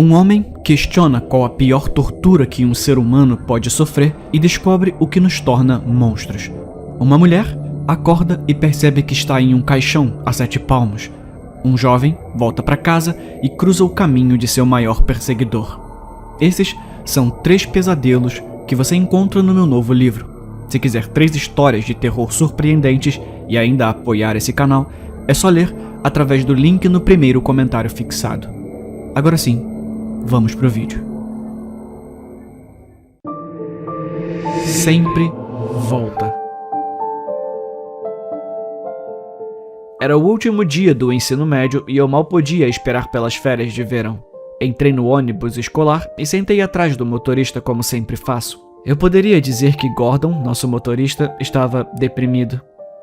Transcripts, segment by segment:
Um homem questiona qual a pior tortura que um ser humano pode sofrer e descobre o que nos torna monstros. Uma mulher acorda e percebe que está em um caixão a 7 palmos. Um jovem volta para casa e cruza o caminho de seu maior perseguidor. Esses são 3 pesadelos que você encontra no meu novo livro. Se quiser 3 histórias de terror surpreendentes e ainda apoiar esse canal, é só ler através do link no primeiro comentário fixado. Agora sim, vamos pro vídeo. Sempre volta. Era o último dia do ensino médio e eu mal podia esperar pelas férias de verão. Entrei no ônibus escolar e sentei atrás do motorista como sempre faço. Eu poderia dizer que Gordon, nosso motorista, estava deprimido.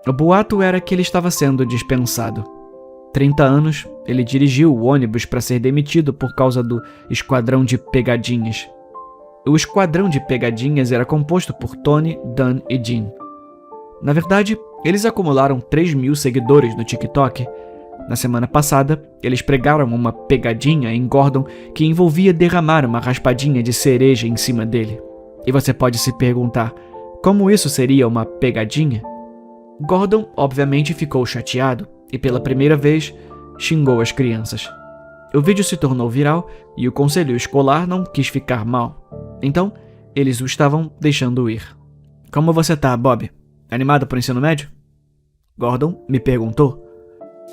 O boato era que ele estava sendo dispensado. 30 anos, ele dirigiu o ônibus para ser demitido por causa do Esquadrão de Pegadinhas. O Esquadrão de Pegadinhas era composto por Tony, Dan e Jean. Na verdade, eles acumularam 3.000 seguidores no TikTok. Na semana passada, eles pregaram uma pegadinha em Gordon que envolvia derramar uma raspadinha de cereja em cima dele. E você pode se perguntar, como isso seria uma pegadinha? Gordon obviamente ficou chateado e pela primeira vez xingou as crianças. O vídeo se tornou viral e o conselho escolar não quis ficar mal. Então, eles o estavam deixando ir. Como você tá, Bob? Animado para o ensino médio? Gordon me perguntou.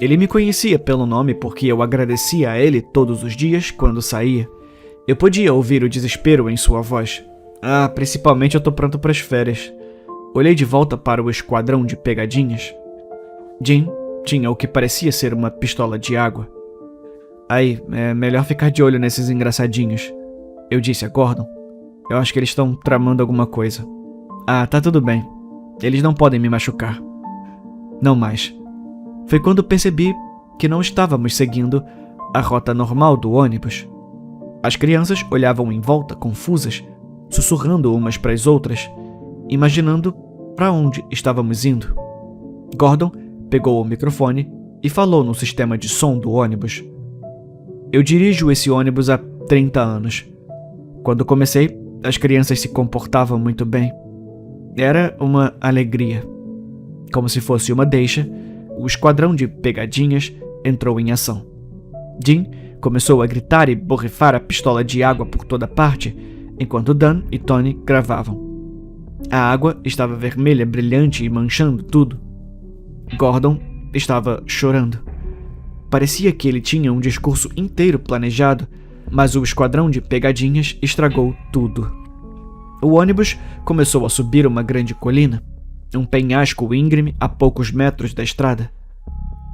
Ele me conhecia pelo nome porque eu agradecia a ele todos os dias quando saía. Eu podia ouvir o desespero em sua voz. Principalmente eu tô pronto para as férias. Olhei de volta para o esquadrão de pegadinhas. Jean tinha o que parecia ser uma pistola de água. Aí, é melhor ficar de olho nesses engraçadinhos, eu disse a Gordon. Eu acho que eles estão tramando alguma coisa. Tá tudo bem. Eles não podem me machucar. Não mais. Foi quando percebi que não estávamos seguindo a rota normal do ônibus. As crianças olhavam em volta, confusas, sussurrando umas para as outras, imaginando para onde estávamos indo. Gordon pegou o microfone e falou no sistema de som do ônibus. Eu dirijo esse ônibus há 30 anos. Quando comecei, as crianças se comportavam muito bem. Era uma alegria. Como se fosse uma deixa, o esquadrão de pegadinhas entrou em ação. Jean começou a gritar e borrifar a pistola de água por toda parte, enquanto Dan e Tony gravavam. A água estava vermelha, brilhante e manchando tudo. Gordon estava chorando. Parecia que ele tinha um discurso inteiro planejado, mas o esquadrão de pegadinhas estragou tudo. O ônibus começou a subir uma grande colina, um penhasco íngreme a poucos metros da estrada.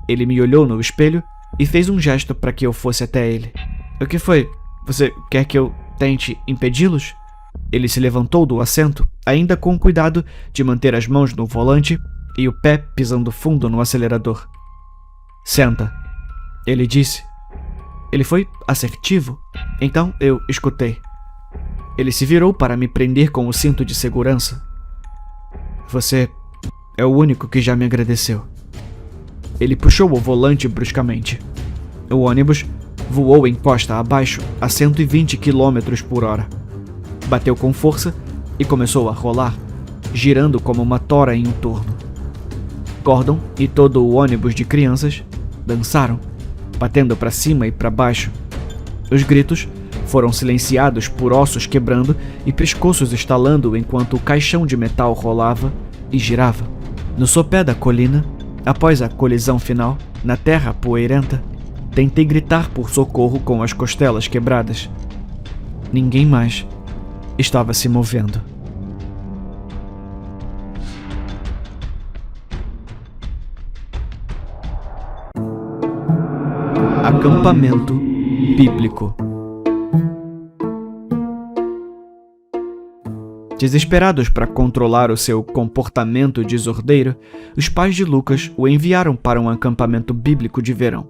Ele me olhou no espelho e fez um gesto para que eu fosse até ele. O que foi? Você quer que eu tente impedi-los? Ele se levantou do assento, ainda com cuidado de manter as mãos no volante e o pé pisando fundo no acelerador. Senta, ele disse. Ele foi assertivo, então eu escutei. Ele se virou para me prender com o cinto de segurança. Você é o único que já me agradeceu. Ele puxou o volante bruscamente. O ônibus voou em costa abaixo a 120 km por hora. Bateu com força e começou a rolar, girando como uma tora em um torno. Gordon e todo o ônibus de crianças dançaram, batendo para cima e para baixo. Os gritos foram silenciados por ossos quebrando e pescoços estalando enquanto o caixão de metal rolava e girava. No sopé da colina, após a colisão final, na terra poeirenta, tentei gritar por socorro com as costelas quebradas. Ninguém mais estava se movendo. Acampamento bíblico. Desesperados para controlar o seu comportamento desordeiro, os pais de Lucas o enviaram para um acampamento bíblico de verão.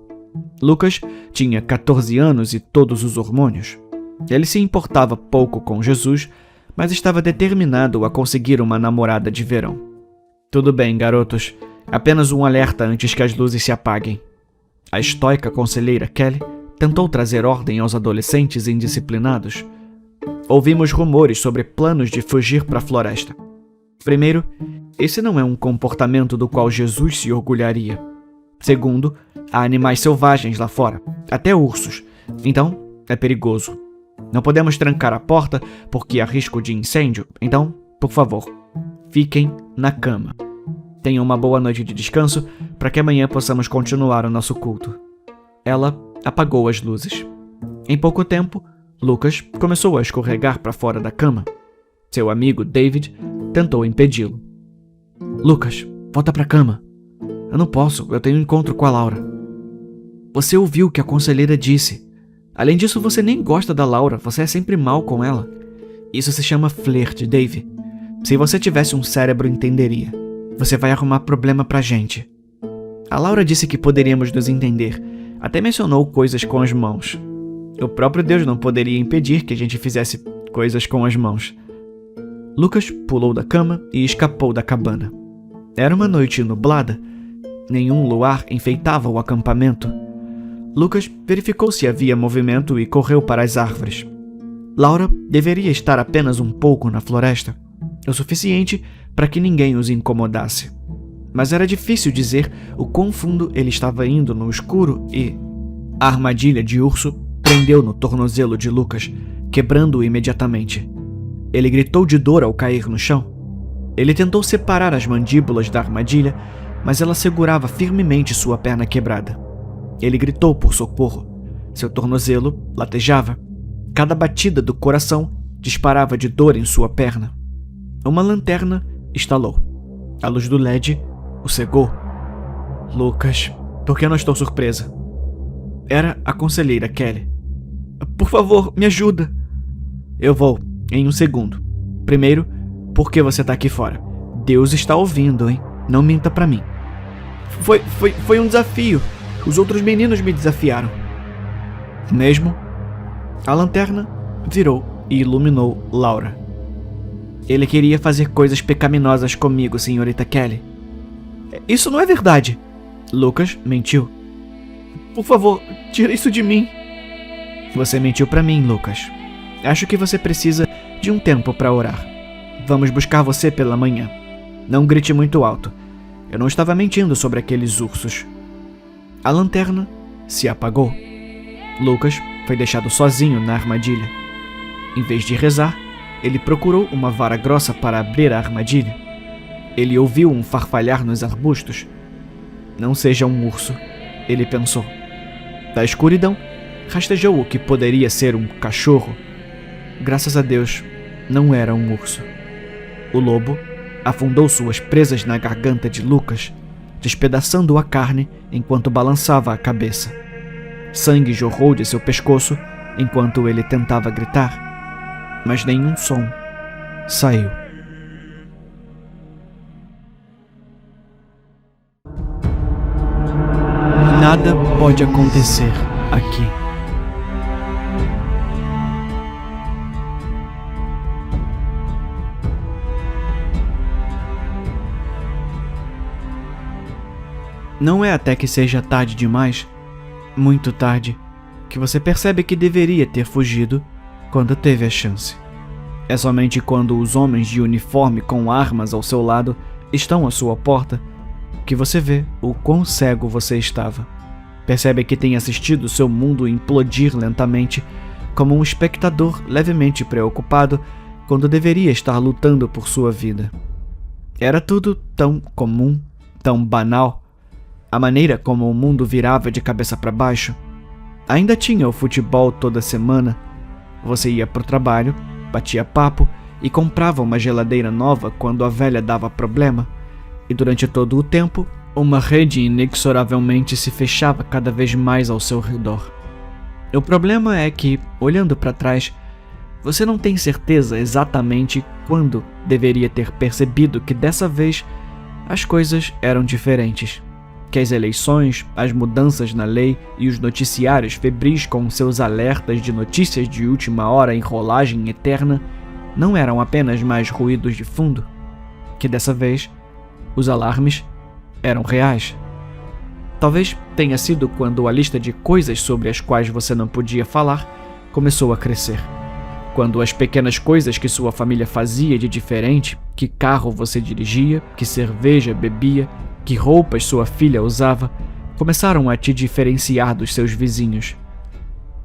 Lucas tinha 14 anos e todos os hormônios. Ele se importava pouco com Jesus, mas estava determinado a conseguir uma namorada de verão. Tudo bem, garotos. Apenas um alerta antes que as luzes se apaguem. A estoica conselheira Kelly tentou trazer ordem aos adolescentes indisciplinados. Ouvimos rumores sobre planos de fugir para a floresta. Primeiro, esse não é um comportamento do qual Jesus se orgulharia. Segundo, há animais selvagens lá fora, até ursos. Então, é perigoso. Não podemos trancar a porta porque há risco de incêndio. Então, por favor, fiquem na cama. Tenham uma boa noite de descanso para que amanhã possamos continuar o nosso culto. Ela apagou as luzes. Em pouco tempo, Lucas começou a escorregar para fora da cama. Seu amigo, David, tentou impedi-lo. Lucas, volta para a cama. Eu não posso, eu tenho um encontro com a Laura. Você ouviu o que a conselheira disse. Além disso, você nem gosta da Laura, você é sempre mal com ela. Isso se chama flerte, Dave. Se você tivesse um cérebro, entenderia. Você vai arrumar problema pra gente. A Laura disse que poderíamos nos entender. Até mencionou coisas com as mãos. O próprio Deus não poderia impedir que a gente fizesse coisas com as mãos. Lucas pulou da cama e escapou da cabana. Era uma noite nublada. Nenhum luar enfeitava o acampamento. Lucas verificou se havia movimento e correu para as árvores. Laura deveria estar apenas um pouco na floresta, o suficiente para que ninguém os incomodasse. Mas era difícil dizer o quão fundo ele estava indo no escuro e... A armadilha de urso prendeu no tornozelo de Lucas, quebrando-o imediatamente. Ele gritou de dor ao cair no chão. Ele tentou separar as mandíbulas da armadilha, mas ela segurava firmemente sua perna quebrada. Ele gritou por socorro. Seu tornozelo latejava. Cada batida do coração disparava de dor em sua perna. Uma lanterna estalou. A luz do LED o cegou. Lucas, por que eu não estou surpresa? Era a conselheira Kelly. Por favor, me ajuda. Eu vou, em um segundo. Primeiro, por que você está aqui fora? Deus está ouvindo, hein? Não minta pra mim. Foi um desafio. Os outros meninos me desafiaram. Mesmo? A lanterna virou e iluminou Laura. Ele queria fazer coisas pecaminosas comigo, senhorita Kelly. Isso não é verdade. Lucas mentiu. Por favor, tira isso de mim. Você mentiu pra mim, Lucas. Acho que você precisa de um tempo pra orar. Vamos buscar você pela manhã. Não grite muito alto. Eu não estava mentindo sobre aqueles ursos. A lanterna se apagou. Lucas foi deixado sozinho na armadilha. Em vez de rezar, ele procurou uma vara grossa para abrir a armadilha. Ele ouviu um farfalhar nos arbustos. Não seja um urso, ele pensou. Da escuridão, rastejou o que poderia ser um cachorro. Graças a Deus, não era um urso. O lobo afundou suas presas na garganta de Lucas, despedaçando a carne enquanto balançava a cabeça. Sangue jorrou de seu pescoço enquanto ele tentava gritar, mas nenhum som saiu. Nada pode acontecer aqui. Não é até que seja tarde demais, muito tarde, que você percebe que deveria ter fugido quando teve a chance. É somente quando os homens de uniforme com armas ao seu lado estão à sua porta que você vê o quão cego você estava. Percebe que tem assistido seu mundo implodir lentamente, como um espectador levemente preocupado quando deveria estar lutando por sua vida. Era tudo tão comum, tão banal. A maneira como o mundo virava de cabeça para baixo. Ainda tinha o futebol toda semana. Você ia pro trabalho, batia papo e comprava uma geladeira nova quando a velha dava problema. E durante todo o tempo, uma rede inexoravelmente se fechava cada vez mais ao seu redor. O problema é que, olhando para trás, você não tem certeza exatamente quando deveria ter percebido que dessa vez as coisas eram diferentes. Que as eleições, as mudanças na lei e os noticiários febris com seus alertas de notícias de última hora em rolagem eterna não eram apenas mais ruídos de fundo, que dessa vez os alarmes eram reais. Talvez tenha sido quando a lista de coisas sobre as quais você não podia falar começou a crescer. Quando as pequenas coisas que sua família fazia de diferente, que carro você dirigia, que cerveja bebia, que roupas sua filha usava, começaram a te diferenciar dos seus vizinhos.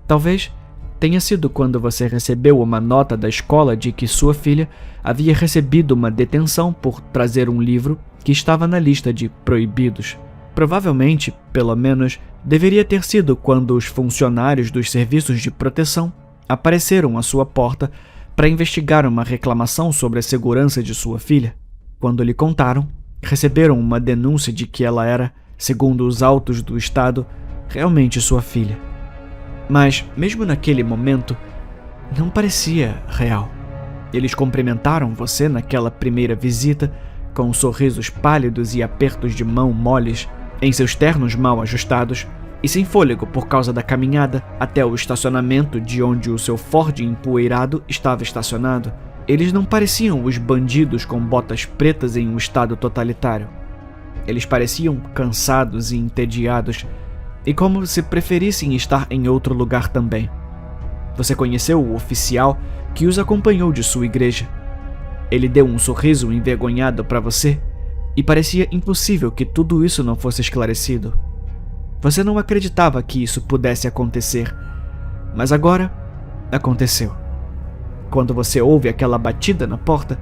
Talvez tenha sido quando você recebeu uma nota da escola de que sua filha havia recebido uma detenção por trazer um livro que estava na lista de proibidos. Provavelmente, pelo menos, deveria ter sido quando os funcionários dos serviços de proteção apareceram à sua porta para investigar uma reclamação sobre a segurança de sua filha. Quando lhe contaram, receberam uma denúncia de que ela era, segundo os autos do estado, realmente sua filha. Mas, mesmo naquele momento, não parecia real. Eles cumprimentaram você naquela primeira visita, com sorrisos pálidos e apertos de mão moles, em seus ternos mal ajustados e sem fôlego por causa da caminhada até o estacionamento de onde o seu Ford empoeirado estava estacionado. Eles não pareciam os bandidos com botas pretas em um estado totalitário. Eles pareciam cansados e entediados, e como se preferissem estar em outro lugar também. Você conheceu o oficial que os acompanhou de sua igreja. Ele deu um sorriso envergonhado para você, e parecia impossível que tudo isso não fosse esclarecido. Você não acreditava que isso pudesse acontecer, mas agora aconteceu. Quando você ouve aquela batida na porta,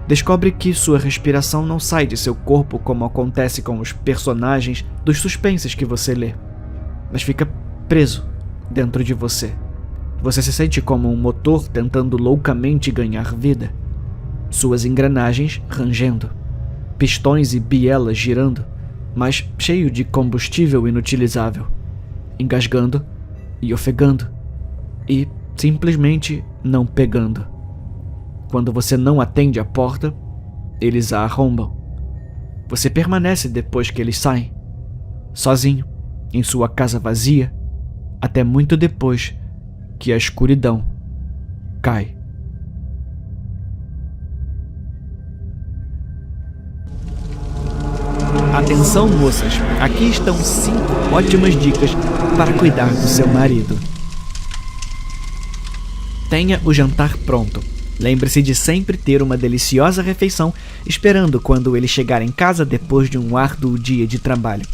descobre que sua respiração não sai de seu corpo como acontece com os personagens dos suspenses que você lê, mas fica preso dentro de você. Você se sente como um motor tentando loucamente ganhar vida. Suas engrenagens rangendo, pistões e bielas girando, mas cheio de combustível inutilizável, engasgando e ofegando, e simplesmente não pegando. Quando você não atende a porta, eles a arrombam. Você permanece depois que eles saem, sozinho, em sua casa vazia, até muito depois que a escuridão cai. Atenção, moças, aqui estão 5 ótimas dicas para cuidar do seu marido. Tenha o jantar pronto. Lembre-se de sempre ter uma deliciosa refeição esperando quando ele chegar em casa depois de um árduo dia de trabalho.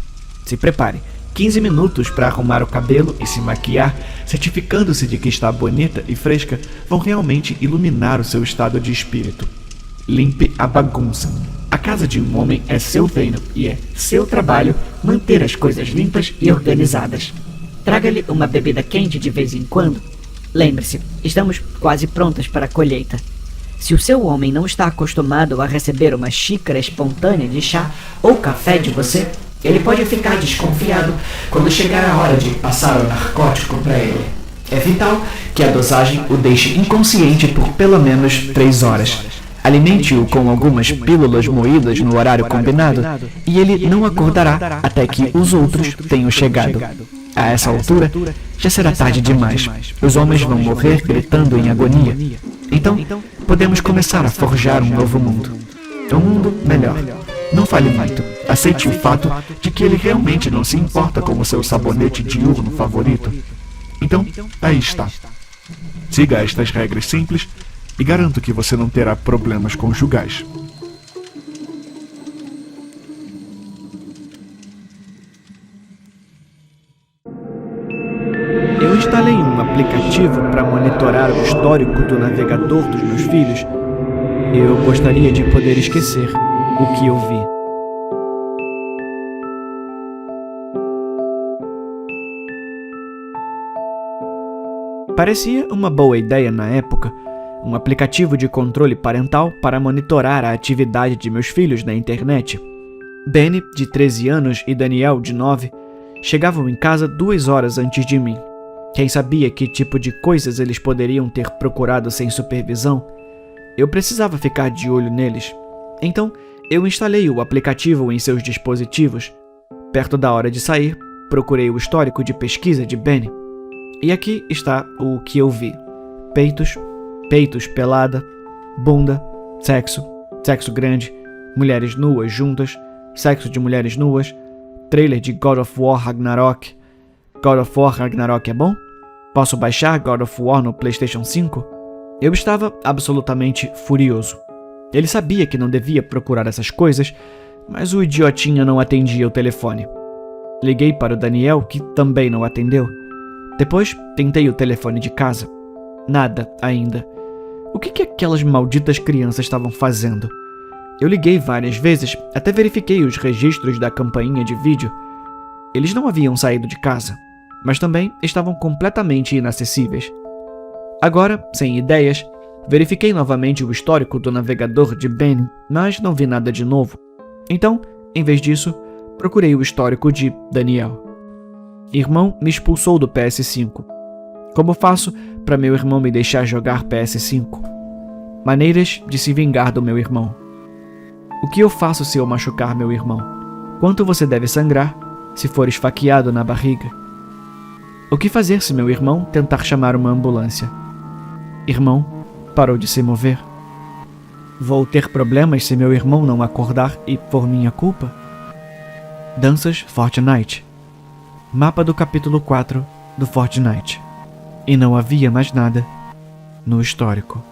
Se prepare 15 minutos para arrumar o cabelo e se maquiar, certificando-se de que está bonita e fresca, vão realmente iluminar o seu estado de espírito. Limpe a bagunça. A casa de um homem é seu reino e é seu trabalho manter as coisas limpas e organizadas. Traga-lhe uma bebida quente de vez em quando. Lembre-se, estamos quase prontas para a colheita. Se o seu homem não está acostumado a receber uma xícara espontânea de chá ou café de você, ele pode ficar desconfiado quando chegar a hora de passar o narcótico para ele. É vital que a dosagem o deixe inconsciente por pelo menos 3 horas. Alimente-o com algumas pílulas moídas no horário combinado e ele não acordará até que os outros tenham chegado. A essa altura, já será tarde demais. Os homens vão morrer gritando em agonia. Então, podemos começar a forjar um novo mundo. Um mundo melhor. Não fale muito. Aceite o fato de que ele realmente não se importa com o seu sabonete diurno favorito. Então, aí está. Siga estas regras simples e garanto que você não terá problemas conjugais. Eu instalei um aplicativo para monitorar o histórico do navegador dos meus filhos. Eu gostaria de poder esquecer o que eu vi. Parecia uma boa ideia na época, um aplicativo de controle parental para monitorar a atividade de meus filhos na internet. Benny, de 13 anos, e Daniel, de 9, chegavam em casa 2 horas antes de mim. Quem sabia que tipo de coisas eles poderiam ter procurado sem supervisão? Eu precisava ficar de olho neles. Então, eu instalei o aplicativo em seus dispositivos. Perto da hora de sair, procurei o histórico de pesquisa de Benny. E aqui está o que eu vi. Peitos pelada, bunda, sexo grande, mulheres nuas juntas, sexo de mulheres nuas, trailer de God of War Ragnarok. God of War Ragnarok é bom? Posso baixar God of War no PlayStation 5? Eu estava absolutamente furioso. Ele sabia que não devia procurar essas coisas, mas o idiotinha não atendia o telefone. Liguei para o Daniel, que também não atendeu. Depois, tentei o telefone de casa. Nada ainda. O que aquelas malditas crianças estavam fazendo? Eu liguei várias vezes, até verifiquei os registros da campainha de vídeo. Eles não haviam saído de casa, mas também estavam completamente inacessíveis. Agora, sem ideias, verifiquei novamente o histórico do navegador de Benny, mas não vi nada de novo. Então, em vez disso, procurei o histórico de Daniel. Irmão me expulsou do PS5. Como faço para meu irmão me deixar jogar PS5? Maneiras de se vingar do meu irmão. O que eu faço se eu machucar meu irmão? Quanto você deve sangrar se for esfaqueado na barriga? O que fazer se meu irmão tentar chamar uma ambulância? Irmão parou de se mover. Vou ter problemas se meu irmão não acordar e por minha culpa? Danças Fortnite. Mapa do capítulo 4 do Fortnite. E não havia mais nada no histórico.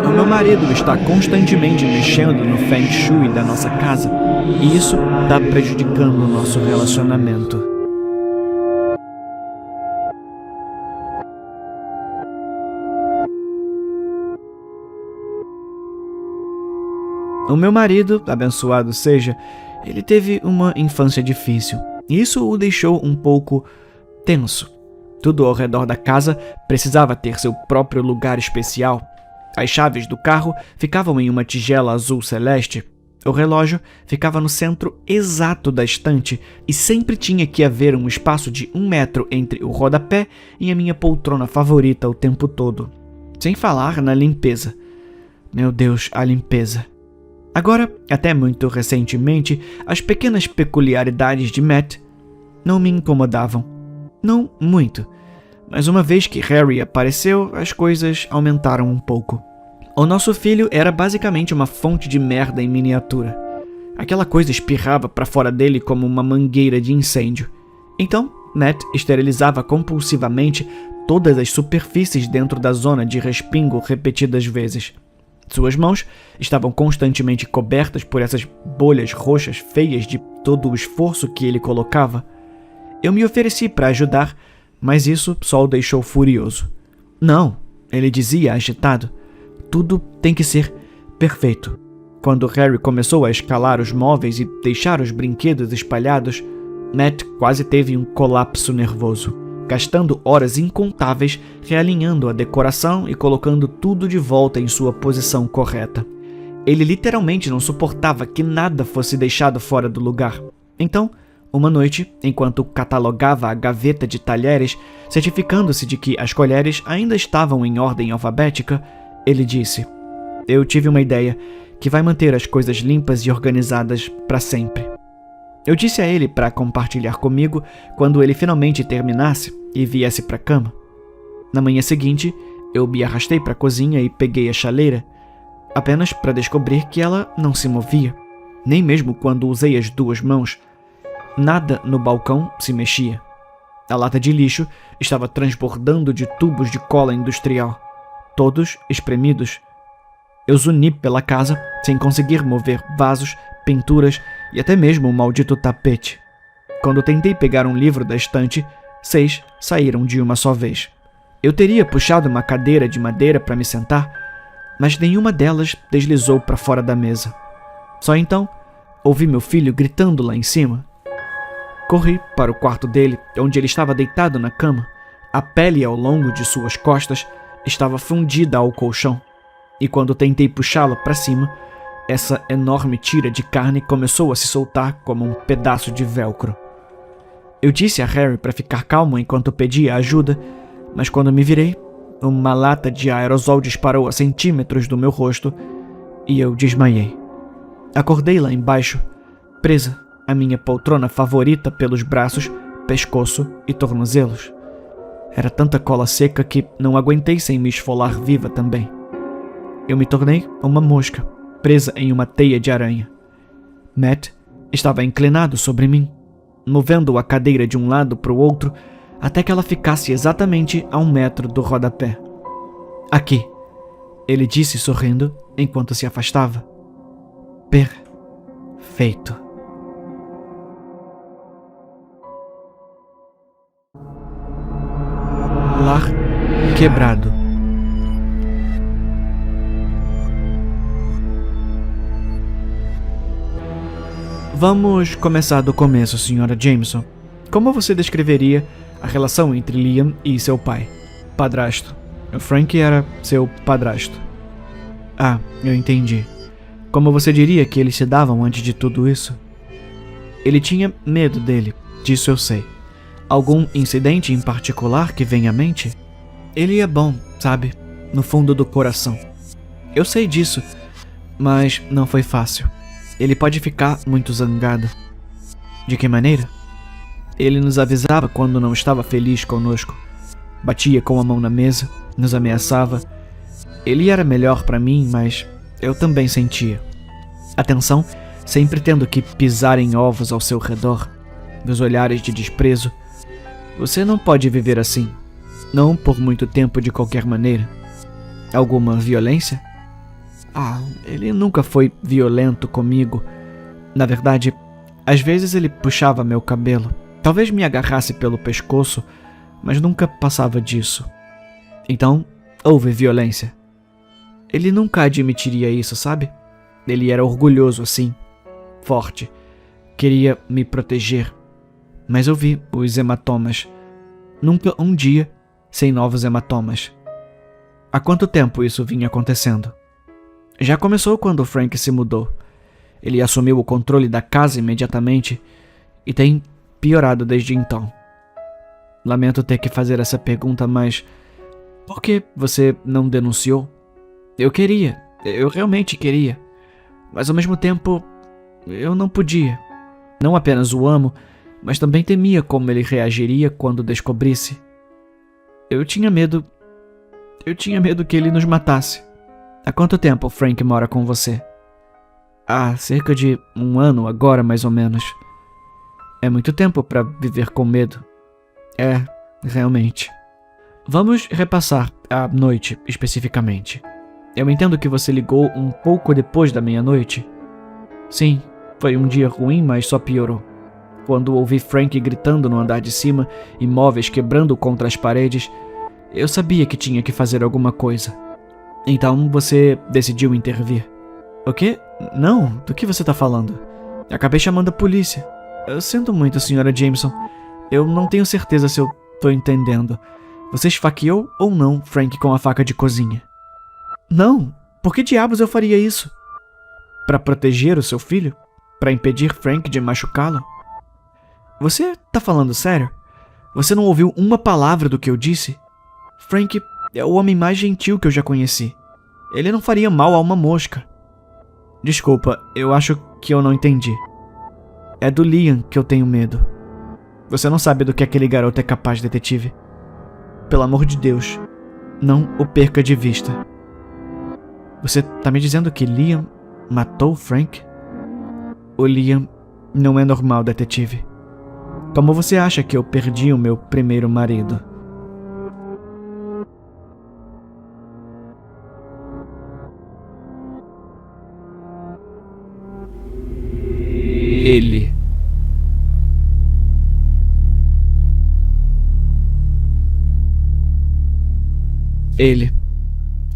O meu marido está constantemente mexendo no Feng Shui da nossa casa, e isso está prejudicando o nosso relacionamento. O meu marido, abençoado seja, ele teve uma infância difícil, e isso o deixou um pouco tenso. Tudo ao redor da casa precisava ter seu próprio lugar especial. As chaves do carro ficavam em uma tigela azul celeste. O relógio ficava no centro exato da estante e sempre tinha que haver um espaço de 1 metro entre o rodapé e a minha poltrona favorita o tempo todo. Sem falar na limpeza. Meu Deus, a limpeza. Agora, até muito recentemente, as pequenas peculiaridades de Matt não me incomodavam. Não muito. Mas uma vez que Harry apareceu, as coisas aumentaram um pouco. O nosso filho era basicamente uma fonte de merda em miniatura. Aquela coisa espirrava para fora dele como uma mangueira de incêndio. Então, Matt esterilizava compulsivamente todas as superfícies dentro da zona de respingo repetidas vezes. Suas mãos estavam constantemente cobertas por essas bolhas roxas feias de todo o esforço que ele colocava. Eu me ofereci para ajudar, mas isso só o deixou furioso. Não, ele dizia agitado. Tudo tem que ser perfeito. Quando Harry começou a escalar os móveis e deixar os brinquedos espalhados, Matt quase teve um colapso nervoso, gastando horas incontáveis realinhando a decoração e colocando tudo de volta em sua posição correta. Ele literalmente não suportava que nada fosse deixado fora do lugar. Então, uma noite, enquanto catalogava a gaveta de talheres, certificando-se de que as colheres ainda estavam em ordem alfabética, ele disse: "Eu tive uma ideia que vai manter as coisas limpas e organizadas para sempre." Eu disse a ele para compartilhar comigo quando ele finalmente terminasse e viesse para a cama. Na manhã seguinte, eu me arrastei para a cozinha e peguei a chaleira, apenas para descobrir que ela não se movia, nem mesmo quando usei as 2 mãos. Nada no balcão se mexia. A lata de lixo estava transbordando de tubos de cola industrial, todos espremidos. Eu zuni pela casa sem conseguir mover vasos, pinturas e até mesmo o maldito tapete. Quando tentei pegar um livro da estante, 6 saíram de uma só vez. Eu teria puxado uma cadeira de madeira para me sentar, mas nenhuma delas deslizou para fora da mesa. Só então, ouvi meu filho gritando lá em cima. Corri para o quarto dele, onde ele estava deitado na cama. A pele ao longo de suas costas estava fundida ao colchão, e quando tentei puxá-lo para cima, essa enorme tira de carne começou a se soltar como um pedaço de velcro. Eu disse a Harry para ficar calmo enquanto pedia ajuda, mas quando me virei, uma lata de aerosol disparou a centímetros do meu rosto e eu desmaiei. Acordei lá embaixo, presa à minha poltrona favorita pelos braços, pescoço e tornozelos. Era tanta cola seca que não aguentei sem me esfolar viva também. Eu me tornei uma mosca, presa em uma teia de aranha. Matt estava inclinado sobre mim, movendo a cadeira de um lado para o outro até que ela ficasse exatamente a 1 metro do rodapé. Aqui, ele disse sorrindo enquanto se afastava. Perfeito. Lar quebrado. Vamos começar do começo, Sra. Jameson. Como você descreveria a relação entre Liam e seu pai? Padrasto. O Frank era seu padrasto. Ah, eu entendi. Como você diria que eles se davam antes de tudo isso? Ele tinha medo dele, disso eu sei. Algum incidente em particular que vem à mente? Ele é bom, sabe? No fundo do coração. Eu sei disso, mas não foi fácil. Ele pode ficar muito zangado. De que maneira? Ele nos avisava quando não estava feliz conosco. Batia com a mão na mesa, nos ameaçava. Ele era melhor para mim, mas eu também sentia. Atenção, sempre tendo que pisar em ovos ao seu redor. Dos olhares de desprezo. Você não pode viver assim. Não por muito tempo de qualquer maneira. Alguma violência? Ele nunca foi violento comigo. Na verdade, às vezes ele puxava meu cabelo. Talvez me agarrasse pelo pescoço, mas nunca passava disso. Então, houve violência. Ele nunca admitiria isso, sabe? Ele era orgulhoso assim, forte. Queria me proteger. Mas eu vi os hematomas. Nunca um dia sem novos hematomas. Há quanto tempo isso vinha acontecendo? Já começou quando o Frank se mudou. Ele assumiu o controle da casa imediatamente e tem piorado desde então. Lamento ter que fazer essa pergunta, mas por que você não denunciou? Eu realmente queria, mas ao mesmo tempo eu não podia. Não apenas o amo, mas também temia como ele reagiria quando descobrisse. Eu tinha medo que ele nos matasse. Há quanto tempo Frank mora com você? Há cerca de 1 ano agora, mais ou menos. É muito tempo para viver com medo. É, realmente. Vamos repassar a noite, especificamente. Eu entendo que você ligou um pouco depois da meia-noite. Sim, foi um dia ruim, mas só piorou. Quando ouvi Frank gritando no andar de cima e móveis quebrando contra as paredes, eu sabia que tinha que fazer alguma coisa. Então você decidiu intervir. O quê? Não, do que você tá falando? Acabei chamando a polícia. Eu sinto muito, Sra. Jameson. Eu não tenho certeza se eu tô entendendo. Você esfaqueou ou não Frank com a faca de cozinha? Não, por que diabos eu faria isso? Para proteger o seu filho? Para impedir Frank de machucá-lo? Você tá falando sério? Você não ouviu uma palavra do que eu disse? Frank é o homem mais gentil que eu já conheci. Ele não faria mal a uma mosca. Desculpa, eu acho que eu não entendi. É do Liam que eu tenho medo. Você não sabe do que aquele garoto é capaz, detetive. Pelo amor de Deus, não o perca de vista. Você tá me dizendo que Liam matou Frank? O Liam não é normal, detetive. Como você acha que eu perdi o meu primeiro marido? Ele.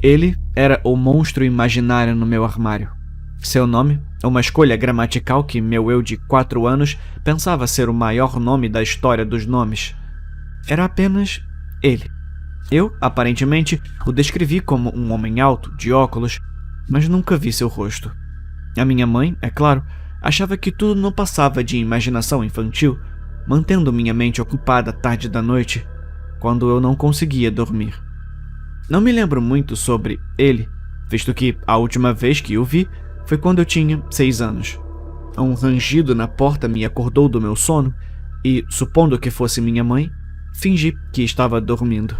Ele era o monstro imaginário no meu armário. Seu nome, uma escolha gramatical que meu eu de 4 anos pensava ser o maior nome da história dos nomes. Era apenas ele. Eu, aparentemente, o descrevi como um homem alto, de óculos, mas nunca vi seu rosto. A minha mãe, é claro, achava que tudo não passava de imaginação infantil, mantendo minha mente ocupada tarde da noite, quando eu não conseguia dormir. Não me lembro muito sobre ele, visto que a última vez que o vi foi quando eu tinha 6 anos. Um rangido na porta me acordou do meu sono e, supondo que fosse minha mãe, fingi que estava dormindo.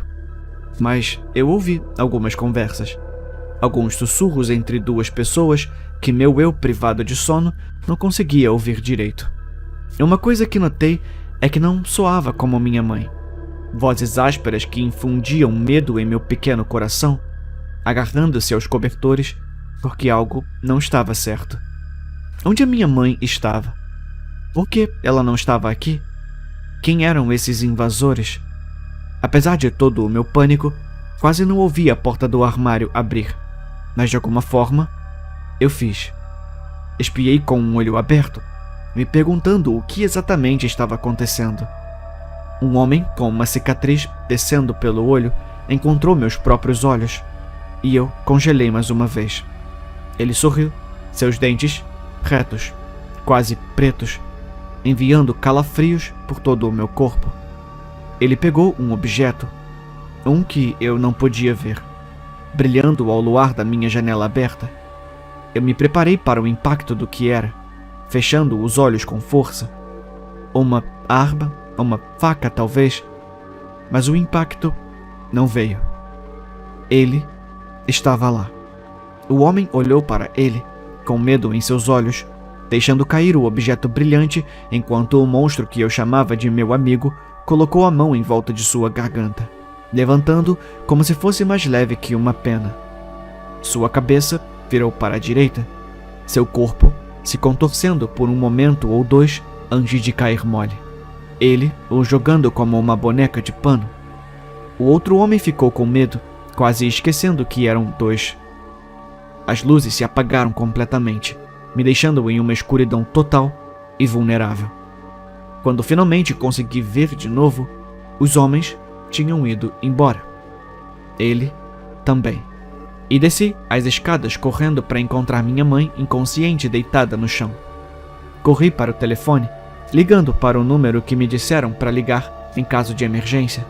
Mas eu ouvi algumas conversas. Alguns sussurros entre duas pessoas que meu eu privado de sono não conseguia ouvir direito. Uma coisa que notei é que não soava como minha mãe. Vozes ásperas que infundiam medo em meu pequeno coração, agarrando-se aos cobertores, porque algo não estava certo. Onde a minha mãe estava? Por que ela não estava aqui? Quem eram esses invasores? Apesar de todo o meu pânico, quase não ouvi a porta do armário abrir, mas de alguma forma, eu fiz. Espiei com um olho aberto, me perguntando o que exatamente estava acontecendo. Um homem com uma cicatriz descendo pelo olho encontrou meus próprios olhos, e eu congelei mais uma vez. Ele sorriu, seus dentes retos, quase pretos, enviando calafrios por todo o meu corpo. Ele pegou um objeto, um que eu não podia ver, brilhando ao luar da minha janela aberta. Eu me preparei para o impacto do que era, fechando os olhos com força. Uma arma, uma faca talvez, mas o impacto não veio. Ele estava lá. O homem olhou para ele, com medo em seus olhos, deixando cair o objeto brilhante enquanto o monstro que eu chamava de meu amigo colocou a mão em volta de sua garganta, levantando como se fosse mais leve que uma pena. Sua cabeça virou para a direita, seu corpo se contorcendo por um momento ou dois antes de cair mole. Ele o jogando como uma boneca de pano. O outro homem ficou com medo, quase esquecendo que eram dois. As luzes se apagaram completamente, me deixando em uma escuridão total e vulnerável. Quando finalmente consegui ver de novo, os homens tinham ido embora. Ele também. E desci as escadas correndo para encontrar minha mãe inconsciente deitada no chão. Corri para o telefone, ligando para o número que me disseram para ligar em caso de emergência.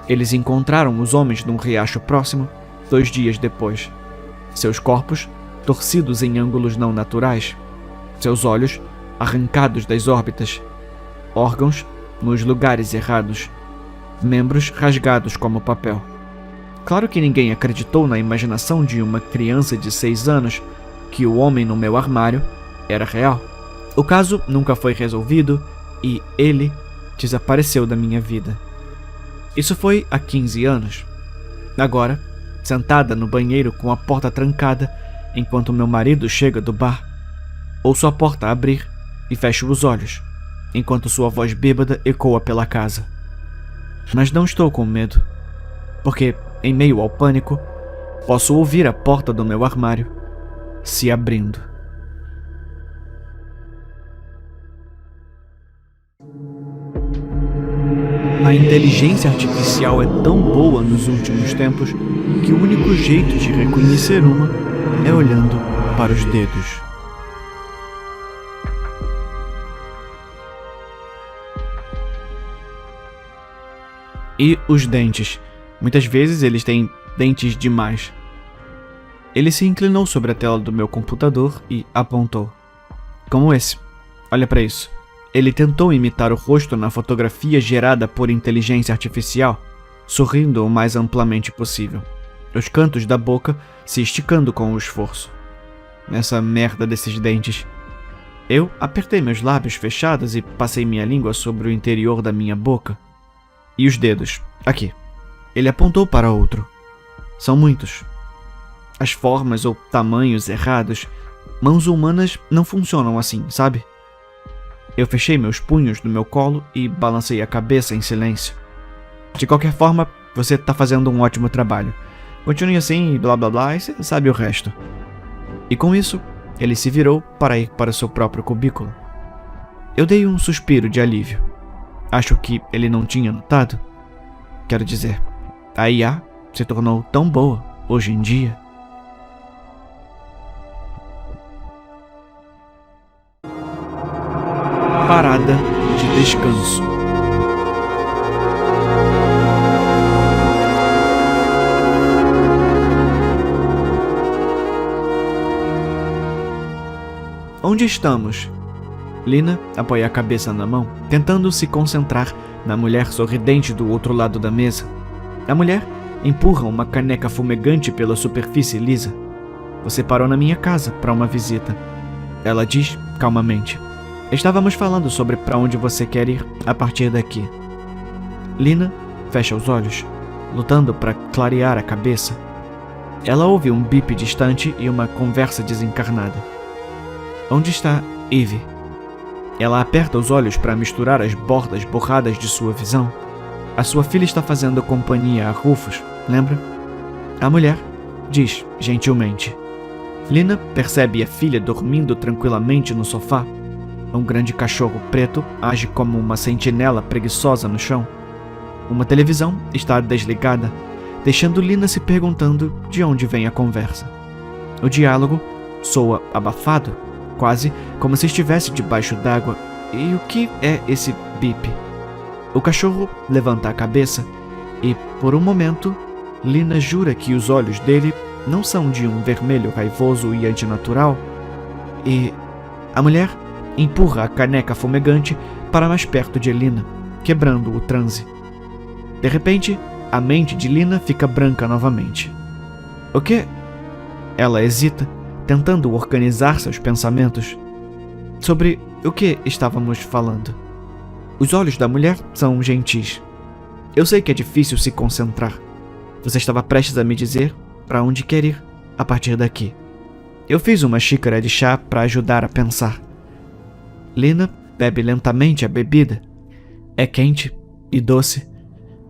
Eles encontraram os homens num riacho próximo 2 dias depois. Seus corpos torcidos em ângulos não naturais, seus olhos arrancados das órbitas, órgãos nos lugares errados, membros rasgados como papel. Claro que ninguém acreditou na imaginação de uma criança de 6 anos que o homem no meu armário era real. O caso nunca foi resolvido e ele desapareceu da minha vida. Isso foi há 15 anos. Agora, sentada no banheiro com a porta trancada, enquanto meu marido chega do bar, ouço a porta abrir e fecho os olhos, enquanto sua voz bêbada ecoa pela casa. Mas não estou com medo, porque, em meio ao pânico, posso ouvir a porta do meu armário se abrindo. A inteligência artificial é tão boa nos últimos tempos que o único jeito de reconhecer uma é olhando para os dedos. E os dentes. Muitas vezes eles têm dentes demais. Ele se inclinou sobre a tela do meu computador e apontou. Como esse. Olha para isso. Ele tentou imitar o rosto na fotografia gerada por inteligência artificial, sorrindo o mais amplamente possível, os cantos da boca se esticando com o esforço. Essa merda desses dentes. Eu apertei meus lábios fechados e passei minha língua sobre o interior da minha boca. E os dedos, aqui. Ele apontou para outro. São muitos. As formas ou tamanhos errados. Mãos humanas não funcionam assim, sabe? Eu fechei meus punhos no meu colo e balancei a cabeça em silêncio. De qualquer forma, você tá fazendo um ótimo trabalho. Continue assim e blá blá blá, e você sabe o resto. E com isso, ele se virou para ir para o seu próprio cubículo. Eu dei um suspiro de alívio. Acho que ele não tinha notado. Quero dizer, a IA se tornou tão boa hoje em dia. Parada de descanso. Onde estamos? Lina apoia a cabeça na mão, tentando se concentrar na mulher sorridente do outro lado da mesa. A mulher empurra uma caneca fumegante pela superfície lisa. Você parou na minha casa para uma visita. Ela diz calmamente. Estávamos falando sobre para onde você quer ir a partir daqui. Lina fecha os olhos, lutando para clarear a cabeça. Ela ouve um bip distante e uma conversa desencarnada. Onde está Eve? Ela aperta os olhos para misturar as bordas borradas de sua visão. A sua filha está fazendo companhia a Rufus, lembra? A mulher diz gentilmente. Lina percebe a filha dormindo tranquilamente no sofá. Um grande cachorro preto age como uma sentinela preguiçosa no chão. Uma televisão está desligada, deixando Lina se perguntando de onde vem a conversa. O diálogo soa abafado, quase como se estivesse debaixo d'água. E o que é esse bip? O cachorro levanta a cabeça e, por um momento, Lina jura que os olhos dele não são de um vermelho raivoso e antinatural. E a mulher empurra a caneca fumegante para mais perto de Lina, quebrando o transe. De repente, a mente de Lina fica branca novamente. O quê? Ela hesita, tentando organizar seus pensamentos. Sobre o que estávamos falando? Os olhos da mulher são gentis. Eu sei que é difícil se concentrar. Você estava prestes a me dizer para onde quer ir a partir daqui. Eu fiz uma xícara de chá para ajudar a pensar. Lina bebe lentamente a bebida. É quente e doce,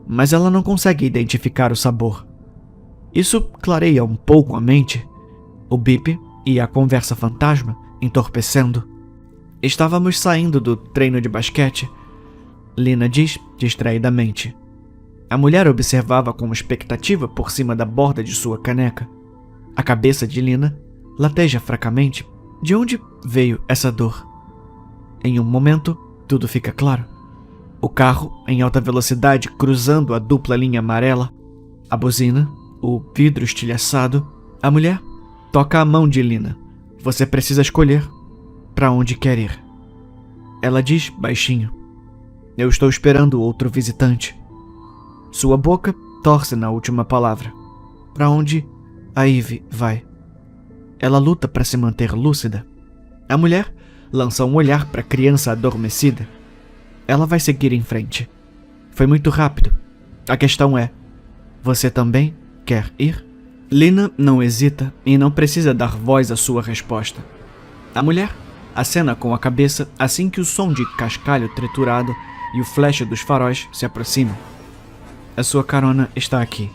mas ela não consegue identificar o sabor. Isso clareia um pouco a mente. O bip e a conversa fantasma entorpecendo. Estávamos saindo do treino de basquete, Lina diz distraidamente. A mulher observava com expectativa por cima da borda de sua caneca. A cabeça de Lina lateja fracamente. De onde veio essa dor? Em um momento, tudo fica claro. O carro, em alta velocidade, cruzando a dupla linha amarela. A buzina, o vidro estilhaçado. A mulher toca a mão de Lina. Você precisa escolher para onde quer ir. Ela diz baixinho. Eu estou esperando outro visitante. Sua boca torce na última palavra. Para onde a Eve vai? Ela luta para se manter lúcida. A mulher lança um olhar para a criança adormecida. Ela vai seguir em frente. Foi muito rápido. A questão é, você também quer ir? Lina não hesita e não precisa dar voz à sua resposta. A mulher acena com a cabeça assim que o som de cascalho triturado e o flash dos faróis se aproximam. A sua carona está aqui.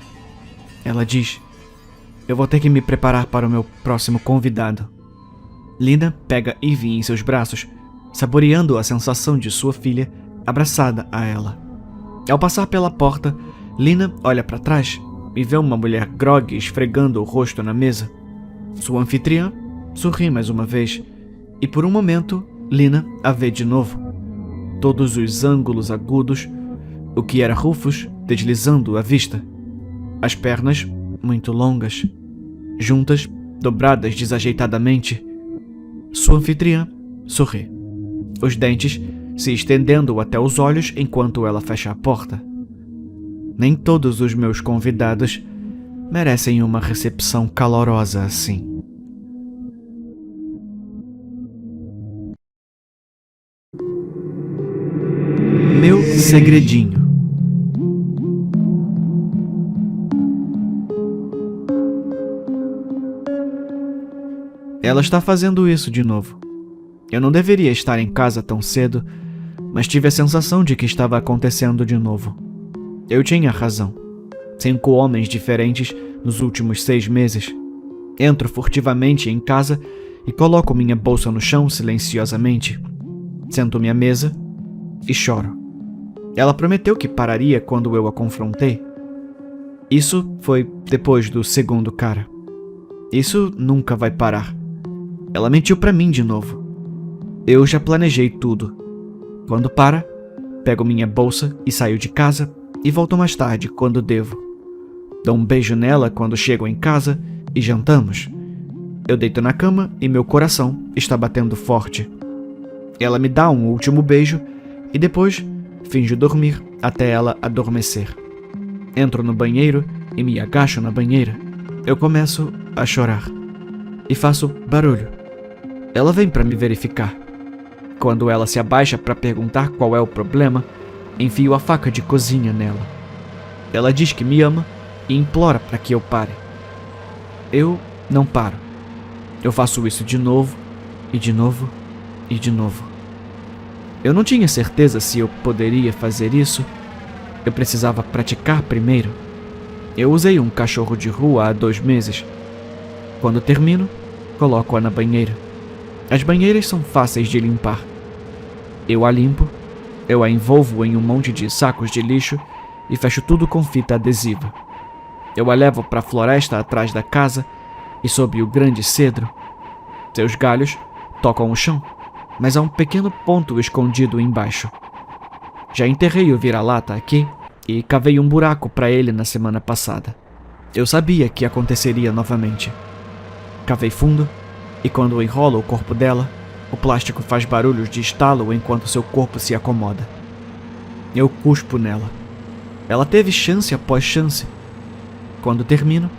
Ela diz. Eu vou ter que me preparar para o meu próximo convidado. Lina pega Eve em seus braços, saboreando a sensação de sua filha abraçada a ela. Ao passar pela porta, Lina olha para trás e vê uma mulher grogue esfregando o rosto na mesa. Sua anfitriã sorri mais uma vez e por um momento Lina a vê de novo. Todos os ângulos agudos, o que era Rufus deslizando à vista. As pernas muito longas, juntas, dobradas desajeitadamente. Sua anfitriã sorri, os dentes se estendendo até os olhos enquanto ela fecha a porta. Nem todos os meus convidados merecem uma recepção calorosa assim. Meu segredinho. Ela está fazendo isso de novo. Eu não deveria estar em casa tão cedo, mas tive a sensação de que estava acontecendo de novo. Eu tinha razão. 5 homens diferentes nos últimos 6 meses. Entro furtivamente em casa e coloco minha bolsa no chão silenciosamente. Sento-me à mesa e choro. Ela prometeu que pararia quando eu a confrontei. Isso foi depois do segundo cara. Isso nunca vai parar. Ela mentiu pra mim de novo. Eu já planejei tudo. Quando para, pego minha bolsa e saio de casa e volto mais tarde quando devo. Dou um beijo nela quando chego em casa e jantamos. Eu deito na cama e meu coração está batendo forte. Ela me dá um último beijo e depois finjo dormir até ela adormecer. Entro no banheiro e me agacho na banheira, eu começo a chorar e faço barulho. Ela vem para me verificar. Quando ela se abaixa para perguntar qual é o problema, enfio a faca de cozinha nela. Ela diz que me ama e implora para que eu pare. Eu não paro. Eu faço isso de novo, e de novo, e de novo. Eu não tinha certeza se eu poderia fazer isso. Eu precisava praticar primeiro. Eu usei um cachorro de rua há 2 meses. Quando termino, coloco-a na banheira. As banheiras são fáceis de limpar. Eu a limpo, eu a envolvo em um monte de sacos de lixo e fecho tudo com fita adesiva. Eu a levo para a floresta atrás da casa e sob o grande cedro. Seus galhos tocam o chão, mas há um pequeno ponto escondido embaixo. Já enterrei o vira-lata aqui e cavei um buraco para ele na semana passada. Eu sabia que aconteceria novamente. Cavei fundo e quando enrolo o corpo dela, o plástico faz barulhos de estalo enquanto seu corpo se acomoda. Eu cuspo nela. Ela teve chance após chance. Quando termino,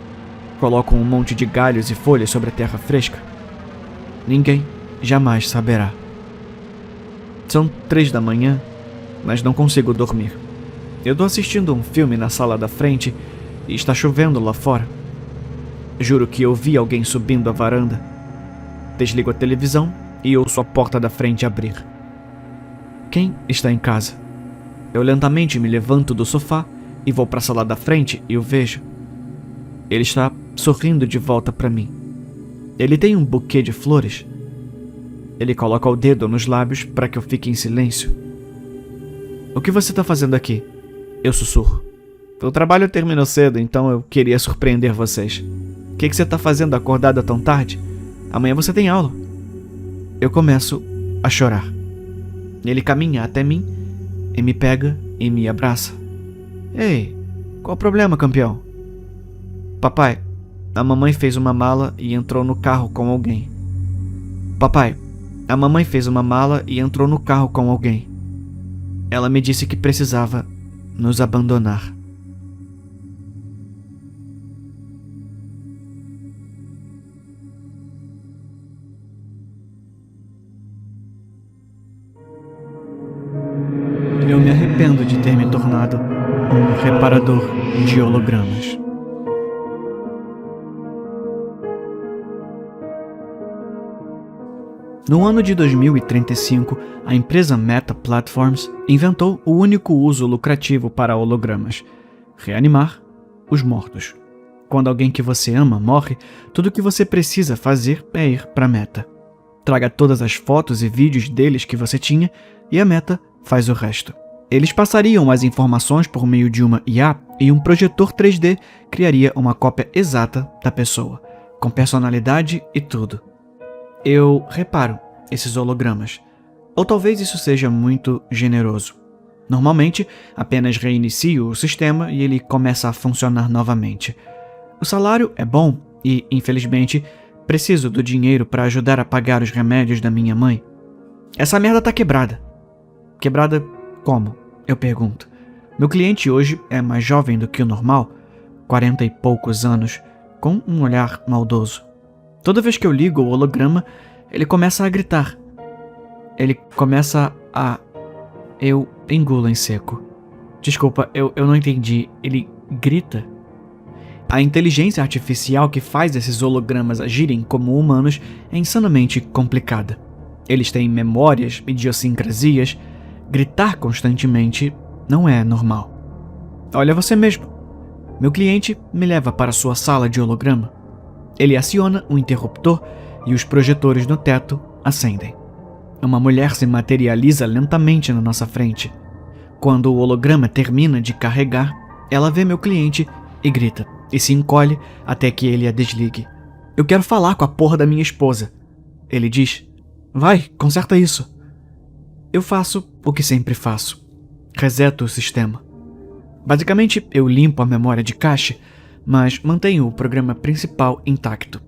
coloco um monte de galhos e folhas sobre a terra fresca. Ninguém jamais saberá. São 3 da manhã, mas não consigo dormir. Eu tô assistindo um filme na sala da frente e está chovendo lá fora. Juro que eu vi alguém subindo a varanda. Desligo a televisão e ouço a porta da frente abrir. Quem está em casa? Eu lentamente me levanto do sofá e vou para a sala da frente e o vejo. Ele está sorrindo de volta para mim. Ele tem um buquê de flores. Ele coloca o dedo nos lábios para que eu fique em silêncio. O que você está fazendo aqui? Eu sussurro. O trabalho terminou cedo, então eu queria surpreender vocês. O que você está fazendo acordada tão tarde? Amanhã você tem aula. Eu começo a chorar. Ele caminha até mim e me pega e me abraça. Ei, qual o problema, campeão? Papai, a mamãe fez uma mala e entrou no carro com alguém. Papai, a mamãe fez uma mala e entrou no carro com alguém. Ela me disse que precisava nos abandonar. Eu me arrependo de ter me tornado um reparador de hologramas. No ano de 2035, a empresa Meta Platforms inventou o único uso lucrativo para hologramas: reanimar os mortos. Quando alguém que você ama morre, tudo o que você precisa fazer é ir para a Meta. Traga todas as fotos e vídeos deles que você tinha e a Meta faz o resto. Eles passariam as informações por meio de uma IA e um projetor 3D criaria uma cópia exata da pessoa, com personalidade e tudo. Eu reparo esses hologramas, ou talvez isso seja muito generoso. Normalmente, apenas reinicio o sistema e ele começa a funcionar novamente. O salário é bom e, infelizmente, preciso do dinheiro para ajudar a pagar os remédios da minha mãe. Essa merda tá quebrada. Quebrada como? Eu pergunto. Meu cliente hoje é mais jovem do que o normal, 40 e poucos anos, com um olhar maldoso. Toda vez que eu ligo o holograma, ele começa a gritar. Ele começa a... Eu engulo em seco. Desculpa, eu não entendi. Ele grita? A inteligência artificial que faz esses hologramas agirem como humanos é insanamente complicada. Eles têm memórias, idiosincrasias. Gritar constantemente não é normal. Olha você mesmo. Meu cliente me leva para sua sala de holograma. Ele aciona o interruptor e os projetores no teto acendem. Uma mulher se materializa lentamente na nossa frente. Quando o holograma termina de carregar, ela vê meu cliente e grita, e se encolhe até que ele a desligue. Eu quero falar com a porra da minha esposa. Ele diz, vai, conserta isso. Eu faço o que sempre faço. Reseto o sistema. Basicamente, eu limpo a memória de cache, mas mantenho o programa principal intacto.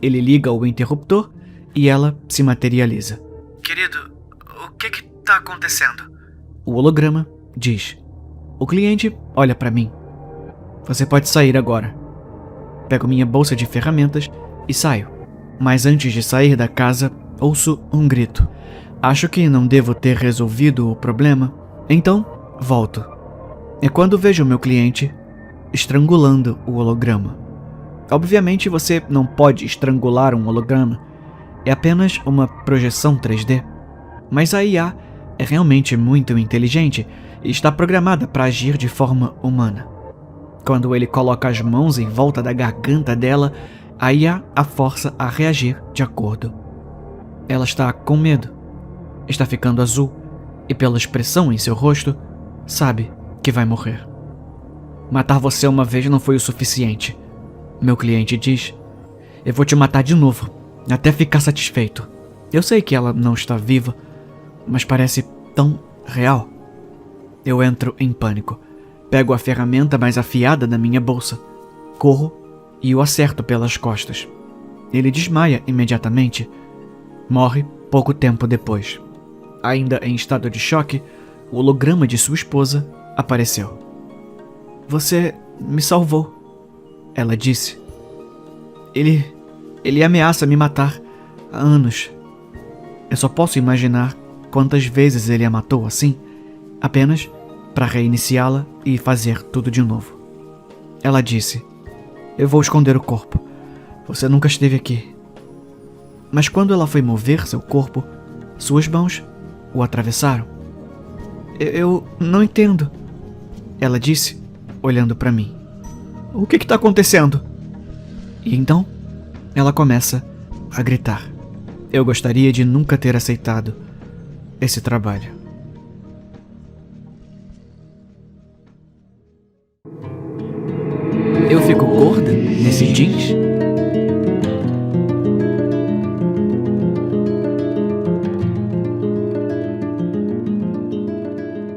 Ele liga o interruptor e ela se materializa. Querido, o que está acontecendo? O holograma diz. O cliente olha para mim. Você pode sair agora. Pego minha bolsa de ferramentas e saio. Mas antes de sair da casa, ouço um grito. Acho que não devo ter resolvido o problema, então volto. É quando vejo meu cliente estrangulando o holograma. Obviamente você não pode estrangular um holograma. É apenas uma projeção 3D. Mas a IA é realmente muito inteligente e está programada para agir de forma humana. Quando ele coloca as mãos em volta da garganta dela, a IA a força a reagir de acordo. Ela está com medo, está ficando azul e, pela expressão em seu rosto, sabe que vai morrer. Matar você uma vez não foi o suficiente, meu cliente diz. Eu vou te matar de novo, até ficar satisfeito. Eu sei que ela não está viva, mas parece tão real. Eu entro em pânico. Pego a ferramenta mais afiada da minha bolsa, corro e o acerto pelas costas. Ele desmaia imediatamente. Morre pouco tempo depois. Ainda em estado de choque, o holograma de sua esposa apareceu. Você me salvou, ela disse. Ele ameaça me matar há anos. Eu só posso imaginar quantas vezes ele a matou assim, apenas para reiniciá-la e fazer tudo de novo. Ela disse: eu vou esconder o corpo. Você nunca esteve aqui. Mas quando ela foi mover seu corpo, suas mãos o atravessaram. Eu não entendo, ela disse, olhando para mim. O que está acontecendo? E então, ela começa a gritar. Eu gostaria de nunca ter aceitado esse trabalho. Eu fico gorda nesse jeans?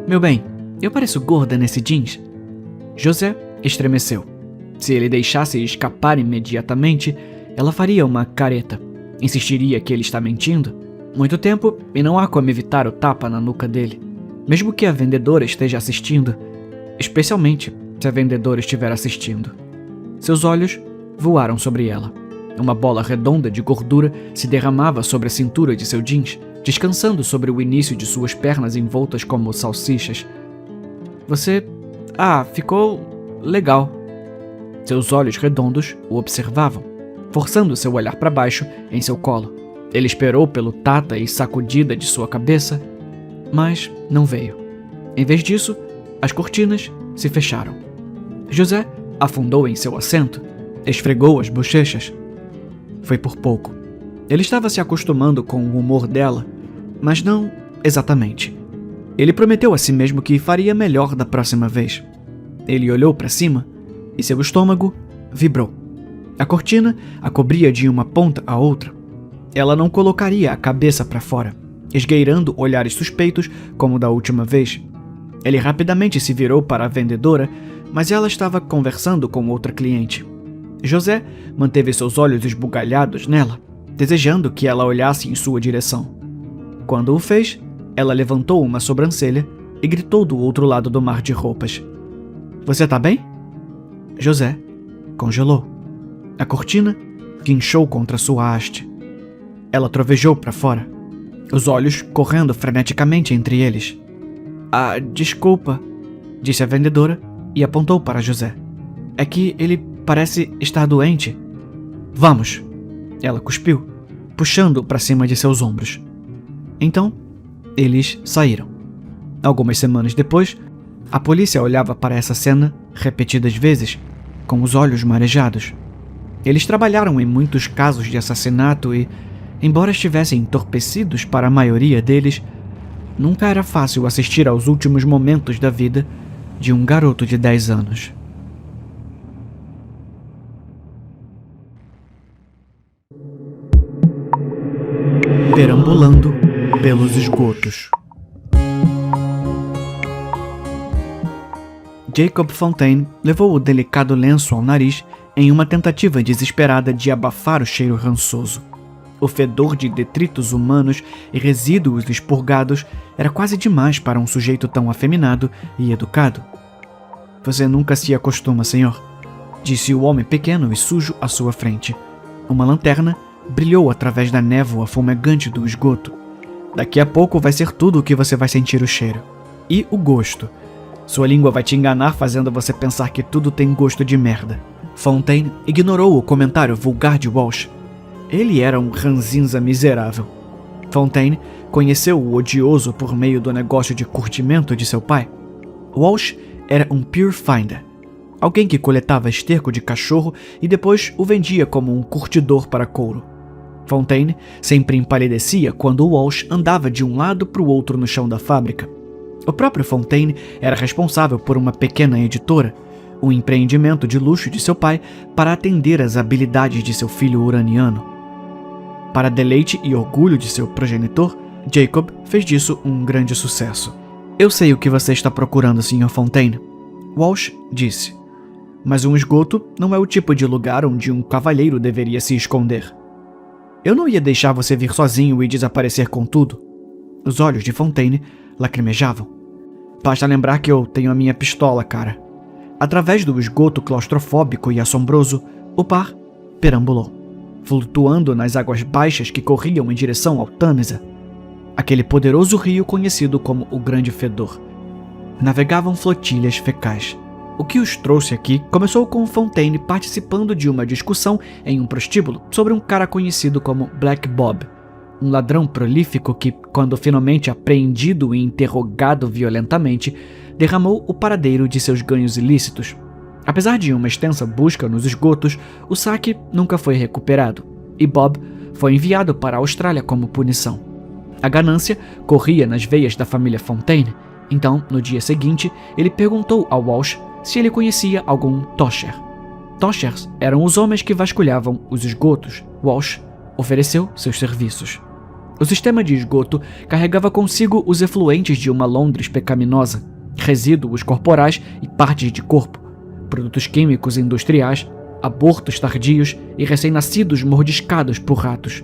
Meu bem, eu pareço gorda nesse jeans? José estremeceu. Se ele deixasse escapar imediatamente, ela faria uma careta. Insistiria que ele está mentindo. Muito tempo e não há como evitar o tapa na nuca dele. Mesmo que a vendedora esteja assistindo. Especialmente se a vendedora estiver assistindo. Seus olhos voaram sobre ela. Uma bola redonda de gordura se derramava sobre a cintura de seu jeans, descansando sobre o início de suas pernas envoltas como salsichas. Você... ficou legal. Seus olhos redondos o observavam, forçando seu olhar para baixo em seu colo. Ele esperou pelo tata e sacudida de sua cabeça, mas não veio. Em vez disso, as cortinas se fecharam. José afundou em seu assento, esfregou as bochechas. Foi por pouco. Ele estava se acostumando com o humor dela, mas não exatamente. Ele prometeu a si mesmo que faria melhor da próxima vez. Ele olhou para cima e seu estômago vibrou. A cortina a cobria de uma ponta a outra. Ela não colocaria a cabeça para fora, esgueirando olhares suspeitos como da última vez. Ele rapidamente se virou para a vendedora, mas ela estava conversando com outra cliente. José manteve seus olhos esbugalhados nela, desejando que ela olhasse em sua direção. Quando o fez, ela levantou uma sobrancelha e gritou do outro lado do mar de roupas. Você tá bem? José congelou. A cortina guinchou contra sua haste. Ela trovejou para fora, os olhos correndo freneticamente entre eles. Desculpa, disse a vendedora e apontou para José. É que ele parece estar doente. Vamos, ela cuspiu, puxando-o para cima de seus ombros. Então, eles saíram. Algumas semanas depois, a polícia olhava para essa cena repetidas vezes, com os olhos marejados. Eles trabalharam em muitos casos de assassinato e, embora estivessem entorpecidos para a maioria deles, nunca era fácil assistir aos últimos momentos da vida de um garoto de 10 anos. Perambulando pelos esgotos. Jacob Fontaine levou o delicado lenço ao nariz em uma tentativa desesperada de abafar o cheiro rançoso. O fedor de detritos humanos e resíduos expurgados era quase demais para um sujeito tão afeminado e educado. Você nunca se acostuma, senhor, disse o homem pequeno e sujo à sua frente. Uma lanterna brilhou através da névoa fumegante do esgoto. Daqui a pouco vai ser tudo o que você vai sentir o cheiro. E o gosto. Sua língua vai te enganar fazendo você pensar que tudo tem gosto de merda. Fontaine ignorou o comentário vulgar de Walsh. Ele era um ranzinza miserável. Fontaine conheceu o odioso por meio do negócio de curtimento de seu pai. Walsh era um pure finder, alguém que coletava esterco de cachorro e depois o vendia como um curtidor para couro. Fontaine sempre empalidecia quando Walsh andava de um lado para o outro no chão da fábrica. O próprio Fontaine era responsável por uma pequena editora, um empreendimento de luxo de seu pai para atender às habilidades de seu filho uraniano. Para deleite e orgulho de seu progenitor, Jacob fez disso um grande sucesso. Eu sei o que você está procurando, Sr. Fontaine, Walsh disse. Mas um esgoto não é o tipo de lugar onde um cavalheiro deveria se esconder. Eu não ia deixar você vir sozinho e desaparecer com tudo. Os olhos de Fontaine lacrimejavam. Basta lembrar que eu tenho a minha pistola, cara. Através do esgoto claustrofóbico e assombroso, o par perambulou, flutuando nas águas baixas que corriam em direção ao Tâmisa, aquele poderoso rio conhecido como o Grande Fedor. Navegavam flotilhas fecais. O que os trouxe aqui começou com Fontaine participando de uma discussão em um prostíbulo sobre um cara conhecido como Black Bob, um ladrão prolífico que, quando finalmente apreendido e interrogado violentamente, derramou o paradeiro de seus ganhos ilícitos. Apesar de uma extensa busca nos esgotos, o saque nunca foi recuperado, e Bob foi enviado para a Austrália como punição. A ganância corria nas veias da família Fontaine, então, no dia seguinte, ele perguntou a Walsh se ele conhecia algum Tosher. Toshers eram os homens que vasculhavam os esgotos. Walsh ofereceu seus serviços. O sistema de esgoto carregava consigo os efluentes de uma Londres pecaminosa, resíduos corporais e partes de corpo, produtos químicos industriais, abortos tardios e recém-nascidos mordiscados por ratos.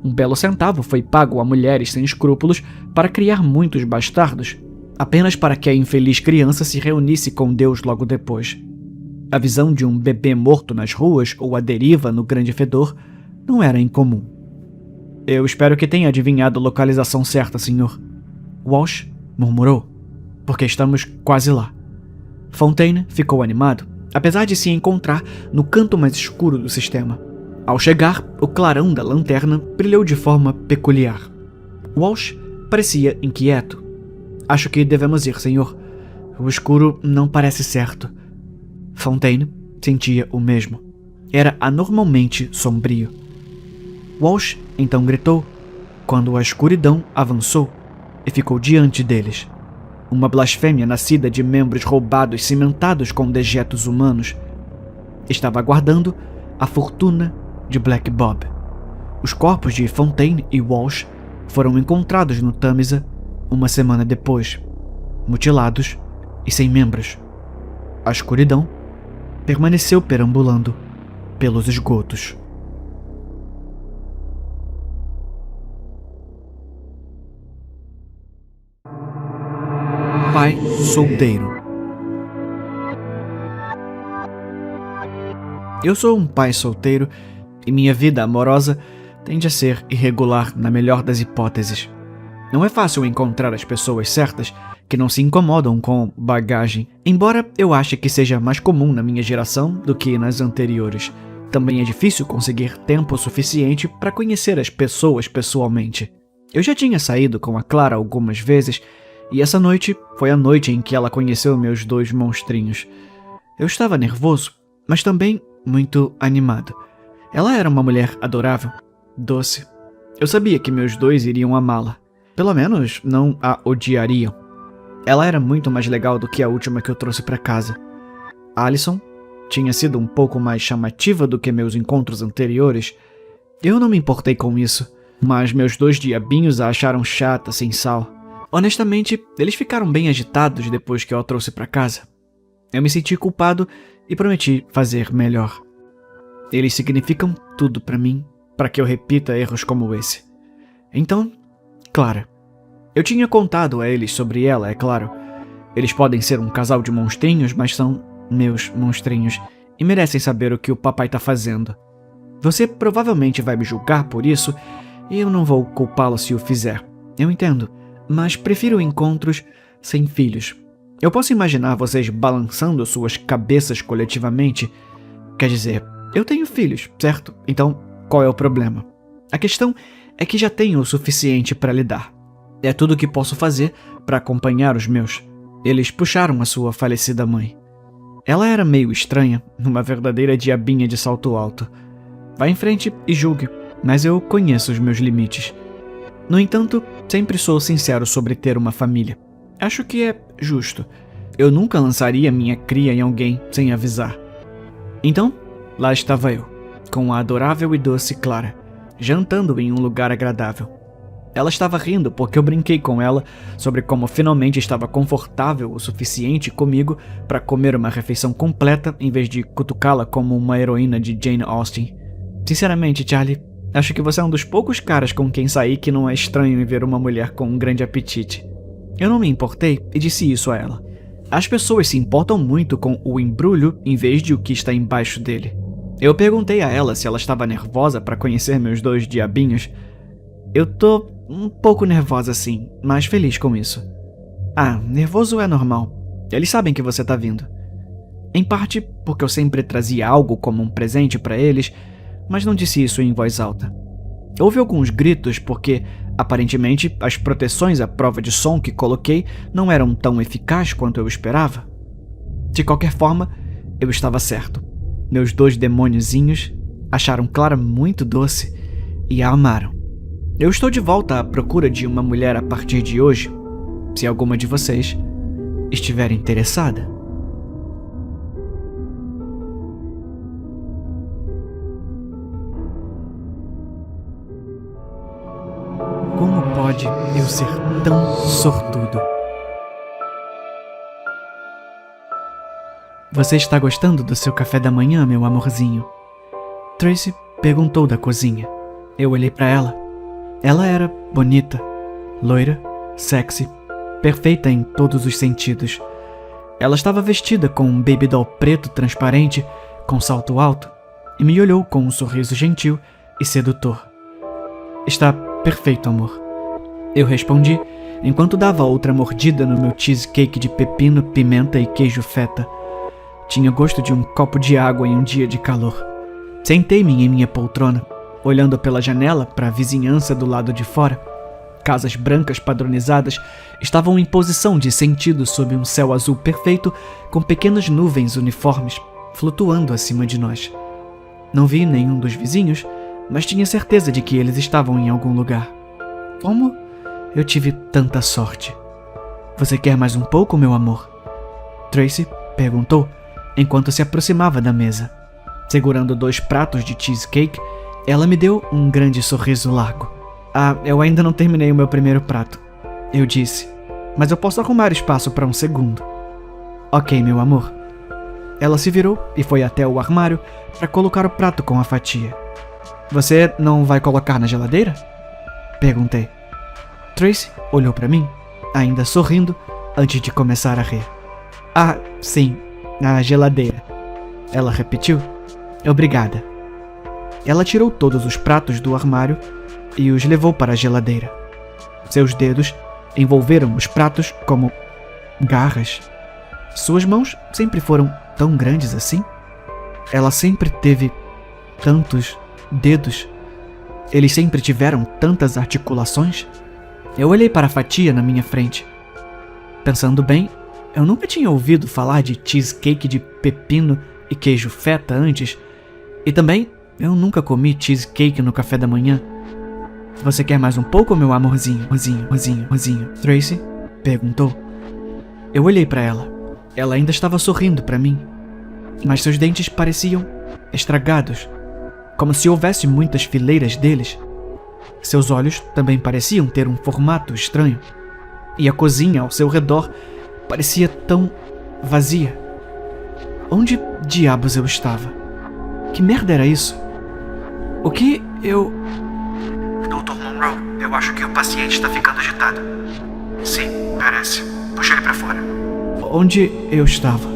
Um belo centavo foi pago a mulheres sem escrúpulos para criar muitos bastardos, apenas para que a infeliz criança se reunisse com Deus logo depois. A visão de um bebê morto nas ruas ou à deriva no Grande Fedor não era incomum. Eu espero que tenha adivinhado a localização certa, senhor, Walsh murmurou, porque estamos quase lá. Fontaine ficou animado, apesar de se encontrar no canto mais escuro do sistema. Ao chegar, o clarão da lanterna brilhou de forma peculiar. Walsh parecia inquieto. Acho que devemos ir, senhor. O escuro não parece certo. Fontaine sentia o mesmo. Era anormalmente sombrio. Walsh então gritou, quando a escuridão avançou e ficou diante deles. Uma blasfêmia nascida de membros roubados cimentados com dejetos humanos. Estava aguardando a fortuna de Black Bob. Os corpos de Fontaine e Walsh foram encontrados no Tâmisa uma semana depois, mutilados e sem membros. A escuridão permaneceu perambulando pelos esgotos. Pai solteiro. Eu sou um pai solteiro e minha vida amorosa tende a ser irregular na melhor das hipóteses. Não é fácil encontrar as pessoas certas que não se incomodam com bagagem, embora eu ache que seja mais comum na minha geração do que nas anteriores. Também é difícil conseguir tempo suficiente para conhecer as pessoas pessoalmente. Eu já tinha saído com a Clara algumas vezes, e essa noite foi a noite em que ela conheceu meus 2 monstrinhos. Eu estava nervoso, mas também muito animado. Ela era uma mulher adorável, doce. Eu sabia que meus 2 iriam amá-la. Pelo menos não a odiariam. Ela era muito mais legal do que a última que eu trouxe para casa. Alison tinha sido um pouco mais chamativa do que meus encontros anteriores. Eu não me importei com isso, mas meus 2 diabinhos a acharam chata, sem sal. Honestamente, eles ficaram bem agitados depois que eu a trouxe para casa. Eu me senti culpado e prometi fazer melhor. Eles significam tudo para mim, para que eu repita erros como esse. Então, Clara. Eu tinha contado a eles sobre ela, é claro. Eles podem ser um casal de monstrinhos, mas são meus monstrinhos e merecem saber o que o papai tá fazendo. Você provavelmente vai me julgar por isso e eu não vou culpá-lo se o fizer. Eu entendo, mas prefiro encontros sem filhos. Eu posso imaginar vocês balançando suas cabeças coletivamente. Quer dizer, eu tenho filhos, certo? Então, qual é o problema? A questão é que já tenho o suficiente para lidar. É tudo o que posso fazer para acompanhar os meus. Eles puxaram a sua falecida mãe. Ela era meio estranha, uma verdadeira diabinha de salto alto. Vá em frente e julgue, mas eu conheço os meus limites. No entanto, sempre sou sincero sobre ter uma família. Acho que é justo. Eu nunca lançaria minha cria em alguém sem avisar. Então, lá estava eu, com a adorável e doce Clara, jantando em um lugar agradável. Ela estava rindo porque eu brinquei com ela sobre como finalmente estava confortável o suficiente comigo para comer uma refeição completa em vez de cutucá-la como uma heroína de Jane Austen. Sinceramente, Charlie, acho que você é um dos poucos caras com quem saí que não é estranho em ver uma mulher com um grande apetite. Eu não me importei e disse isso a ela. As pessoas se importam muito com o embrulho em vez de o que está embaixo dele. Eu perguntei a ela se ela estava nervosa para conhecer meus dois diabinhos. Eu tô um pouco nervosa sim, mas feliz com isso. Ah, nervoso é normal. Eles sabem que você tá vindo. Em parte porque eu sempre trazia algo como um presente para eles, mas não disse isso em voz alta. Houve alguns gritos porque, aparentemente, as proteções à prova de som que coloquei não eram tão eficazes quanto eu esperava. De qualquer forma, eu estava certo. Meus dois demôniozinhos acharam Clara muito doce e a amaram. Eu estou de volta à procura de uma mulher a partir de hoje, se alguma de vocês estiver interessada. Como pode eu ser tão sortudo? Você está gostando do seu café da manhã, meu amorzinho? Tracy perguntou da cozinha. Eu olhei para ela. Ela era bonita, loira, sexy, perfeita em todos os sentidos. Ela estava vestida com um baby doll preto transparente, com salto alto, e me olhou com um sorriso gentil e sedutor. Está perfeito, amor. Eu respondi, enquanto dava outra mordida no meu cheesecake de pepino, pimenta e queijo feta. Tinha gosto de um copo de água em um dia de calor. Sentei-me em minha poltrona, olhando pela janela para a vizinhança do lado de fora. Casas brancas padronizadas estavam em posição de sentido sob um céu azul perfeito, com pequenas nuvens uniformes flutuando acima de nós. Não vi nenhum dos vizinhos, mas tinha certeza de que eles estavam em algum lugar. Como eu tive tanta sorte. Você quer mais um pouco, meu amor? Tracy perguntou, enquanto se aproximava da mesa. Segurando 2 pratos de cheesecake, ela me deu um grande sorriso largo. Ah, eu ainda não terminei o meu primeiro prato, eu disse, mas eu posso arrumar espaço para um segundo. Ok, meu amor. Ela se virou e foi até o armário para colocar o prato com a fatia. Você não vai colocar na geladeira? Perguntei. Tracy olhou para mim, ainda sorrindo, antes de começar a rir. Ah, sim, na geladeira. Ela repetiu. Obrigada. Ela tirou todos os pratos do armário e os levou para a geladeira. Seus dedos envolveram os pratos como garras. Suas mãos sempre foram tão grandes assim? Ela sempre teve tantos dedos? Eles sempre tiveram tantas articulações? Eu olhei para a fatia na minha frente. Pensando bem, eu nunca tinha ouvido falar de cheesecake de pepino e queijo feta antes. E também, eu nunca comi cheesecake no café da manhã. Você quer mais um pouco, meu amorzinho? Rosinho? Tracy perguntou. Eu olhei para ela. Ela ainda estava sorrindo para mim, mas seus dentes pareciam estragados, como se houvesse muitas fileiras deles. Seus olhos também pareciam ter um formato estranho, e a cozinha ao seu redor parecia tão vazia. Onde diabos eu estava? Que merda era isso? O que eu... Dr. Monroe, eu acho que o paciente está ficando agitado. Sim, parece. Puxa ele para fora. onde eu estava.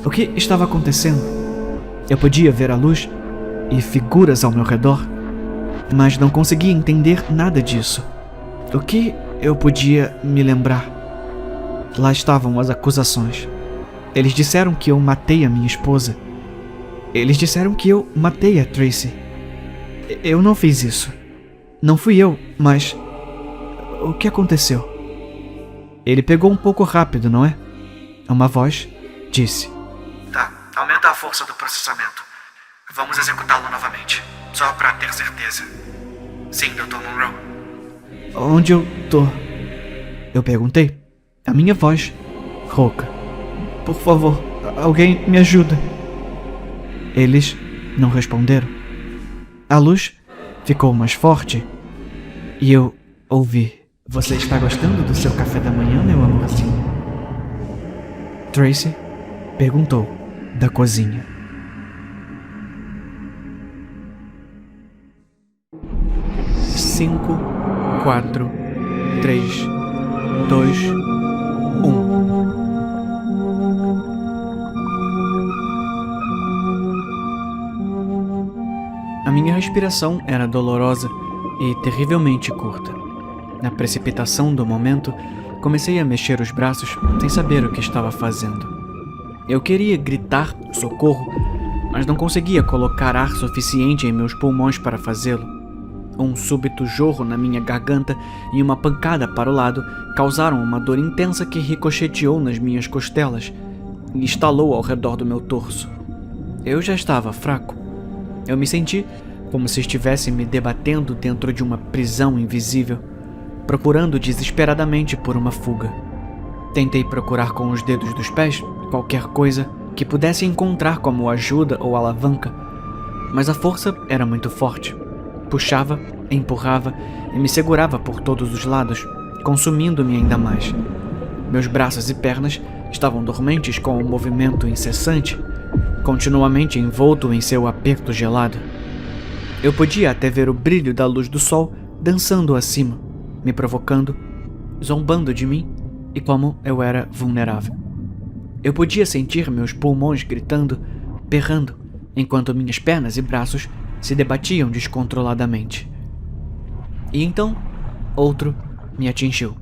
O que estava acontecendo? Eu podia ver a luz e figuras ao meu redor, mas não conseguia entender nada disso. O que eu podia me lembrar? Lá estavam as acusações. Eles disseram que eu matei a minha esposa. Eles disseram que eu matei a Tracy. Eu não fiz isso. Não fui eu, mas... o que aconteceu? Ele pegou um pouco rápido, não é? Uma voz disse: Tá, aumenta a força do processamento. Vamos executá-lo novamente, só pra ter certeza. Sim, Dr. Monroe. Onde eu tô? Eu perguntei. A minha voz, rouca. Por favor, alguém me ajuda. Eles não responderam. A luz ficou mais forte e eu ouvi: Você está gostando do seu café da manhã, meu amorzinho? Tracy perguntou da cozinha. 5, 4, 3, 2, 1. A minha respiração era dolorosa e terrivelmente curta. Na precipitação do momento, comecei a mexer os braços sem saber o que estava fazendo. Eu queria gritar socorro, mas não conseguia colocar ar suficiente em meus pulmões para fazê-lo. Um súbito jorro na minha garganta e uma pancada para o lado causaram uma dor intensa que ricocheteou nas minhas costelas e estalou ao redor do meu torso. Eu já estava fraco. Eu me senti como se estivesse me debatendo dentro de uma prisão invisível, procurando desesperadamente por uma fuga. Tentei procurar com os dedos dos pés qualquer coisa que pudesse encontrar como ajuda ou alavanca, mas a força era muito forte. Puxava, empurrava e me segurava por todos os lados, consumindo-me ainda mais. Meus braços e pernas estavam dormentes com um movimento incessante, continuamente envolto em seu aperto gelado. Eu podia até ver o brilho da luz do sol dançando acima, me provocando, zombando de mim e como eu era vulnerável. Eu podia sentir meus pulmões gritando, berrando, enquanto minhas pernas e braços se debatiam descontroladamente. E então, outro me atingiu,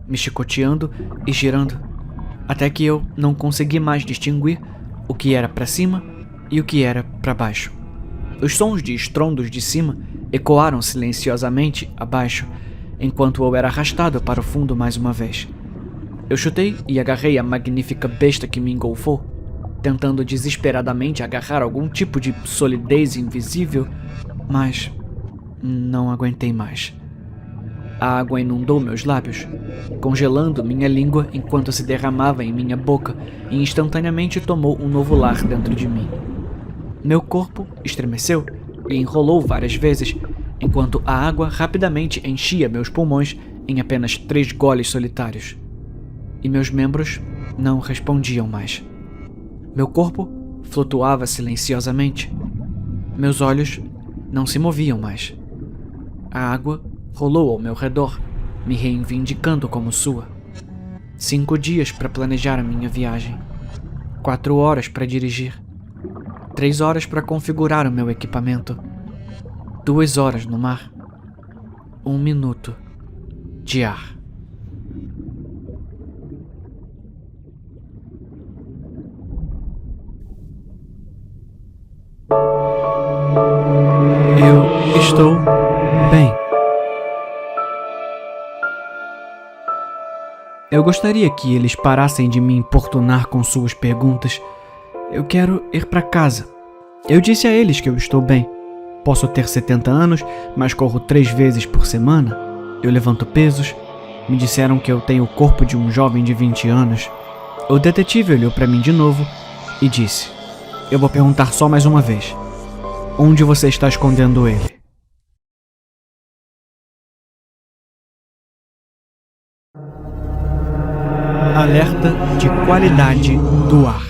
me chicoteando e girando, até que eu não consegui mais distinguir o que era para cima e o que era para baixo. Os sons de estrondos de cima ecoaram silenciosamente abaixo, enquanto eu era arrastado para o fundo mais uma vez. Eu chutei e agarrei a magnífica besta que me engolfou, tentando desesperadamente agarrar algum tipo de solidez invisível, mas não aguentei mais. A água inundou meus lábios, congelando minha língua enquanto se derramava em minha boca e instantaneamente tomou um novo lar dentro de mim. Meu corpo estremeceu e enrolou várias vezes, enquanto a água rapidamente enchia meus pulmões em apenas 3 goles solitários. E meus membros não respondiam mais. Meu corpo flutuava silenciosamente. Meus olhos não se moviam mais. A água rolou ao meu redor, me reivindicando como sua. 5 dias para planejar a minha viagem. 4 horas para dirigir. 3 horas para configurar o meu equipamento. 2 horas no mar. 1 minuto de ar. Eu estou bem. Eu gostaria que eles parassem de me importunar com suas perguntas. Eu quero ir para casa. Eu disse a eles que eu estou bem. Posso ter 70 anos, mas corro 3 vezes por semana. Eu levanto pesos. Me disseram que eu tenho o corpo de um jovem de 20 anos. O detetive olhou para mim de novo e disse: Eu vou perguntar só mais uma vez. Onde você está escondendo ele? Alerta de qualidade do ar.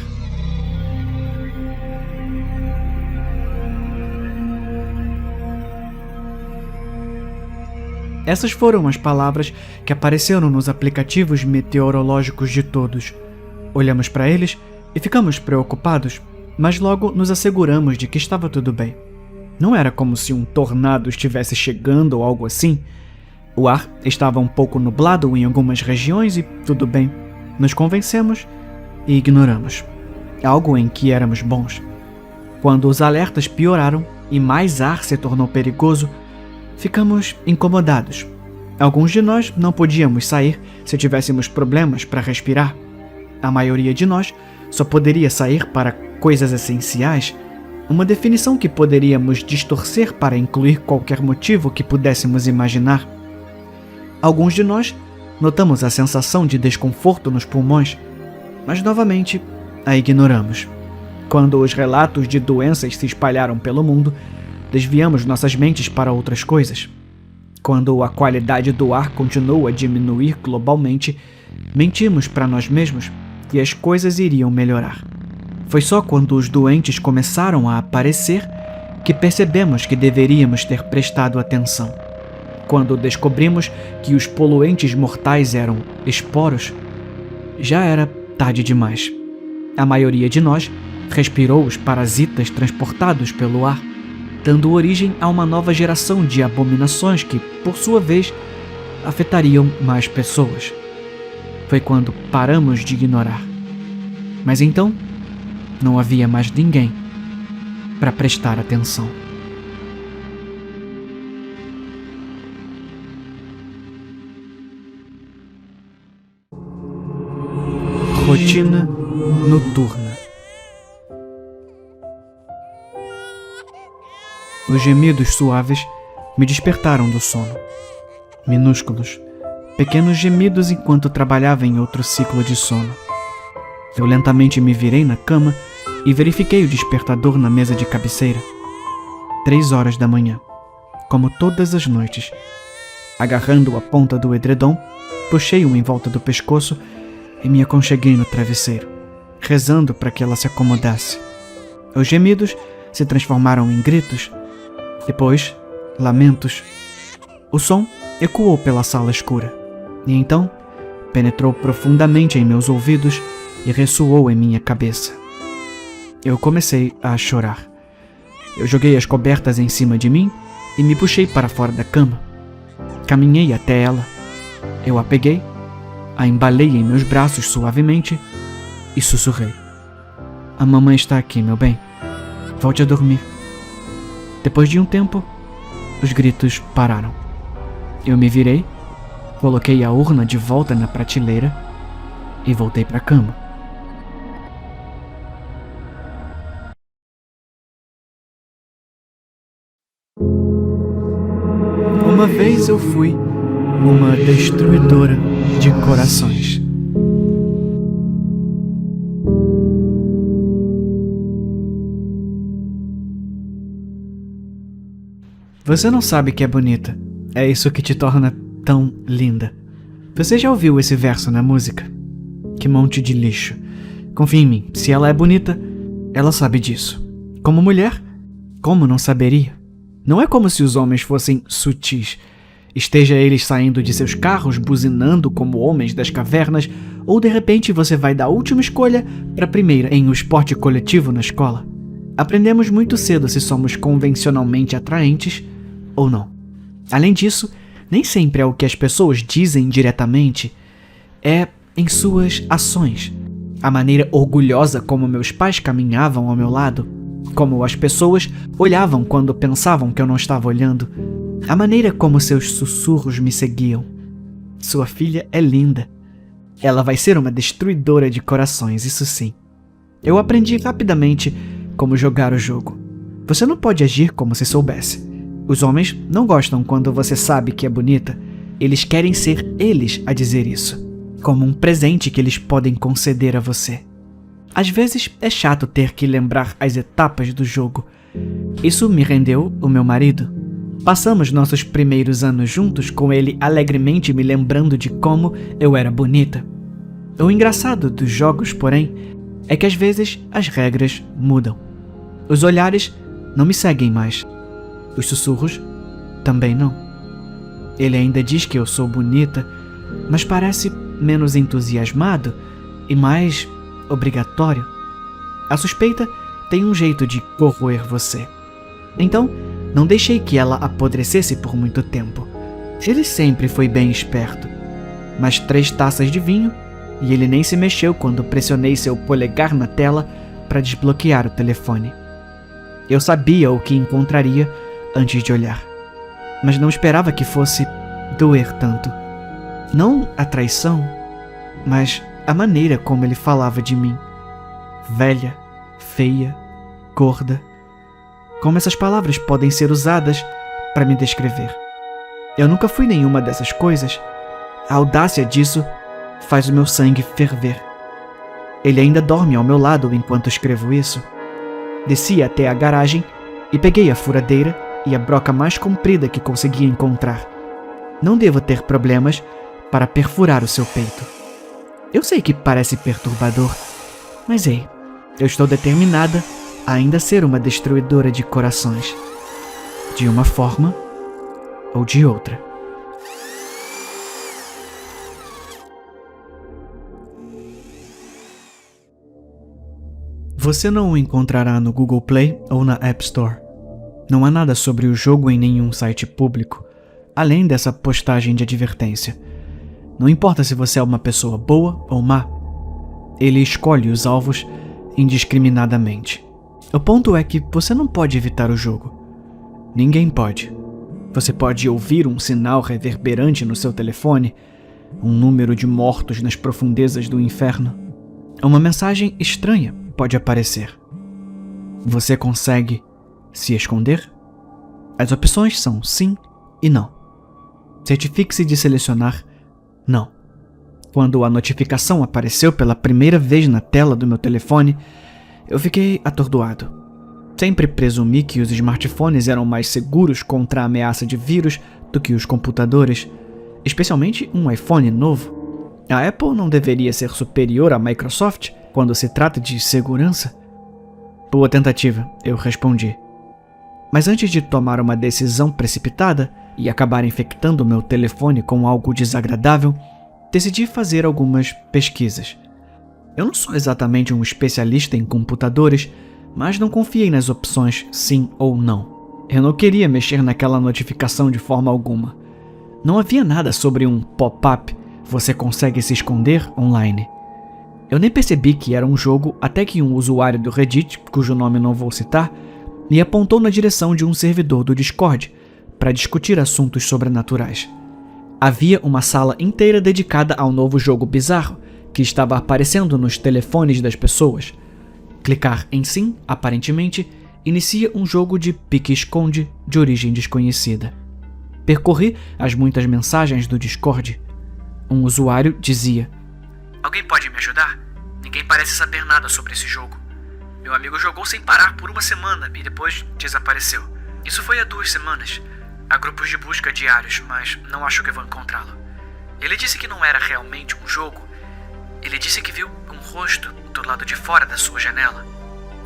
Essas foram as palavras que apareceram nos aplicativos meteorológicos de todos. Olhamos para eles e ficamos preocupados, mas logo nos asseguramos de que estava tudo bem. Não era como se um tornado estivesse chegando ou algo assim. O ar estava um pouco nublado em algumas regiões e tudo bem. Nos convencemos e ignoramos. Algo em que éramos bons. Quando os alertas pioraram e mais ar se tornou perigoso, ficamos incomodados. Alguns de nós não podíamos sair se tivéssemos problemas para respirar. A maioria de nós só poderia sair para coisas essenciais, uma definição que poderíamos distorcer para incluir qualquer motivo que pudéssemos imaginar. Alguns de nós notamos a sensação de desconforto nos pulmões, mas novamente a ignoramos. Quando os relatos de doenças se espalharam pelo mundo, desviamos nossas mentes para outras coisas. Quando a qualidade do ar continuou a diminuir globalmente, mentimos para nós mesmos que as coisas iriam melhorar. Foi só quando os doentes começaram a aparecer que percebemos que deveríamos ter prestado atenção. Quando descobrimos que os poluentes mortais eram esporos, já era tarde demais. A maioria de nós respirou os parasitas transportados pelo ar, dando origem a uma nova geração de abominações que, por sua vez, afetariam mais pessoas. Foi quando paramos de ignorar. Mas então, não havia mais ninguém para prestar atenção. Rotina noturna. Os gemidos suaves me despertaram do sono. Minúsculos, pequenos gemidos enquanto trabalhava em outro ciclo de sono. Eu lentamente me virei na cama e verifiquei o despertador na mesa de cabeceira. 3 horas da manhã, como todas as noites. Agarrando a ponta do edredom, puxei-o em volta do pescoço e me aconcheguei no travesseiro, rezando para que ela se acomodasse. Os gemidos se transformaram em gritos, depois lamentos. O som ecoou pela sala escura, e então penetrou profundamente em meus ouvidos e ressoou em minha cabeça. Eu comecei a chorar. Eu joguei as cobertas em cima de mim e me puxei para fora da cama. Caminhei até ela. Eu a peguei, a embalei em meus braços suavemente e sussurrei: "A mamãe está aqui, meu bem. Volte a dormir." Depois de um tempo, os gritos pararam. Eu me virei, coloquei a urna de volta na prateleira e voltei para a cama. Uma vez eu fui uma destruidora de corações. Você não sabe que é bonita. É isso que te torna tão linda. Você já ouviu esse verso na música? Que monte de lixo. Confia em mim, se ela é bonita, ela sabe disso. Como mulher, como não saberia? Não é como se os homens fossem sutis. Esteja eles saindo de seus carros, buzinando como homens das cavernas, ou de repente você vai da última escolha para a primeira em um esporte coletivo na escola. Aprendemos muito cedo se somos convencionalmente atraentes ou não. Além disso, nem sempre é o que as pessoas dizem diretamente, é em suas ações. A maneira orgulhosa como meus pais caminhavam ao meu lado, como as pessoas olhavam quando pensavam que eu não estava olhando, a maneira como seus sussurros me seguiam. Sua filha é linda. Ela vai ser uma destruidora de corações, isso sim. Eu aprendi rapidamente como jogar o jogo. Você não pode agir como se soubesse. Os homens não gostam quando você sabe que é bonita. Eles querem ser eles a dizer isso, como um presente que eles podem conceder a você. Às vezes é chato ter que lembrar as etapas do jogo. Isso me rendeu o meu marido. Passamos nossos primeiros anos juntos com ele alegremente me lembrando de como eu era bonita. O engraçado dos jogos, porém, é que às vezes as regras mudam. Os olhares não me seguem mais. Os sussurros também não. Ele ainda diz que eu sou bonita, mas parece menos entusiasmado e mais obrigatório, a suspeita tem um jeito de corroer você. Então, não deixei que ela apodrecesse por muito tempo. Ele sempre foi bem esperto. Mas 3 taças de vinho, e ele nem se mexeu quando pressionei seu polegar na tela para desbloquear o telefone. Eu sabia o que encontraria antes de olhar, mas não esperava que fosse doer tanto. Não a traição, mas a maneira como ele falava de mim. Velha, feia, gorda. Como essas palavras podem ser usadas para me descrever. Eu nunca fui nenhuma dessas coisas. A audácia disso faz o meu sangue ferver. Ele ainda dorme ao meu lado enquanto escrevo isso. Desci até a garagem e peguei a furadeira e a broca mais comprida que conseguia encontrar. Não devo ter problemas para perfurar o seu peito. Eu sei que parece perturbador, mas ei, eu estou determinada a ainda ser uma destruidora de corações. De uma forma ou de outra. Você não o encontrará no Google Play ou na App Store. Não há nada sobre o jogo em nenhum site público, além dessa postagem de advertência. Não importa se você é uma pessoa boa ou má, ele escolhe os alvos indiscriminadamente. O ponto é que você não pode evitar o jogo. Ninguém pode. Você pode ouvir um sinal reverberante no seu telefone, um número de mortos nas profundezas do inferno. Uma mensagem estranha pode aparecer. Você consegue se esconder? As opções são sim e não. Certifique-se de selecionar não. Quando a notificação apareceu pela primeira vez na tela do meu telefone, eu fiquei atordoado. Sempre presumi que os smartphones eram mais seguros contra a ameaça de vírus do que os computadores, especialmente um iPhone novo. A Apple não deveria ser superior à Microsoft quando se trata de segurança? Boa tentativa, eu respondi. Mas antes de tomar uma decisão precipitada e acabar infectando meu telefone com algo desagradável, decidi fazer algumas pesquisas. Eu não sou exatamente um especialista em computadores, mas não confiei nas opções sim ou não. Eu não queria mexer naquela notificação de forma alguma. Não havia nada sobre um pop-up, você consegue se esconder online. Eu nem percebi que era um jogo até que um usuário do Reddit, cujo nome não vou citar, me apontou na direção de um servidor do Discord para discutir assuntos sobrenaturais. Havia uma sala inteira dedicada ao novo jogo bizarro que estava aparecendo nos telefones das pessoas. Clicar em sim, aparentemente, inicia um jogo de pique-esconde de origem desconhecida. Percorri as muitas mensagens do Discord. Um usuário dizia: Alguém pode me ajudar? Ninguém parece saber nada sobre esse jogo. Meu amigo jogou sem parar por 1 semana e depois desapareceu. Isso foi há 2 semanas. Há grupos de busca diários, mas não acho que vou encontrá-lo. Ele disse que não era realmente um jogo. Ele disse que viu um rosto do lado de fora da sua janela.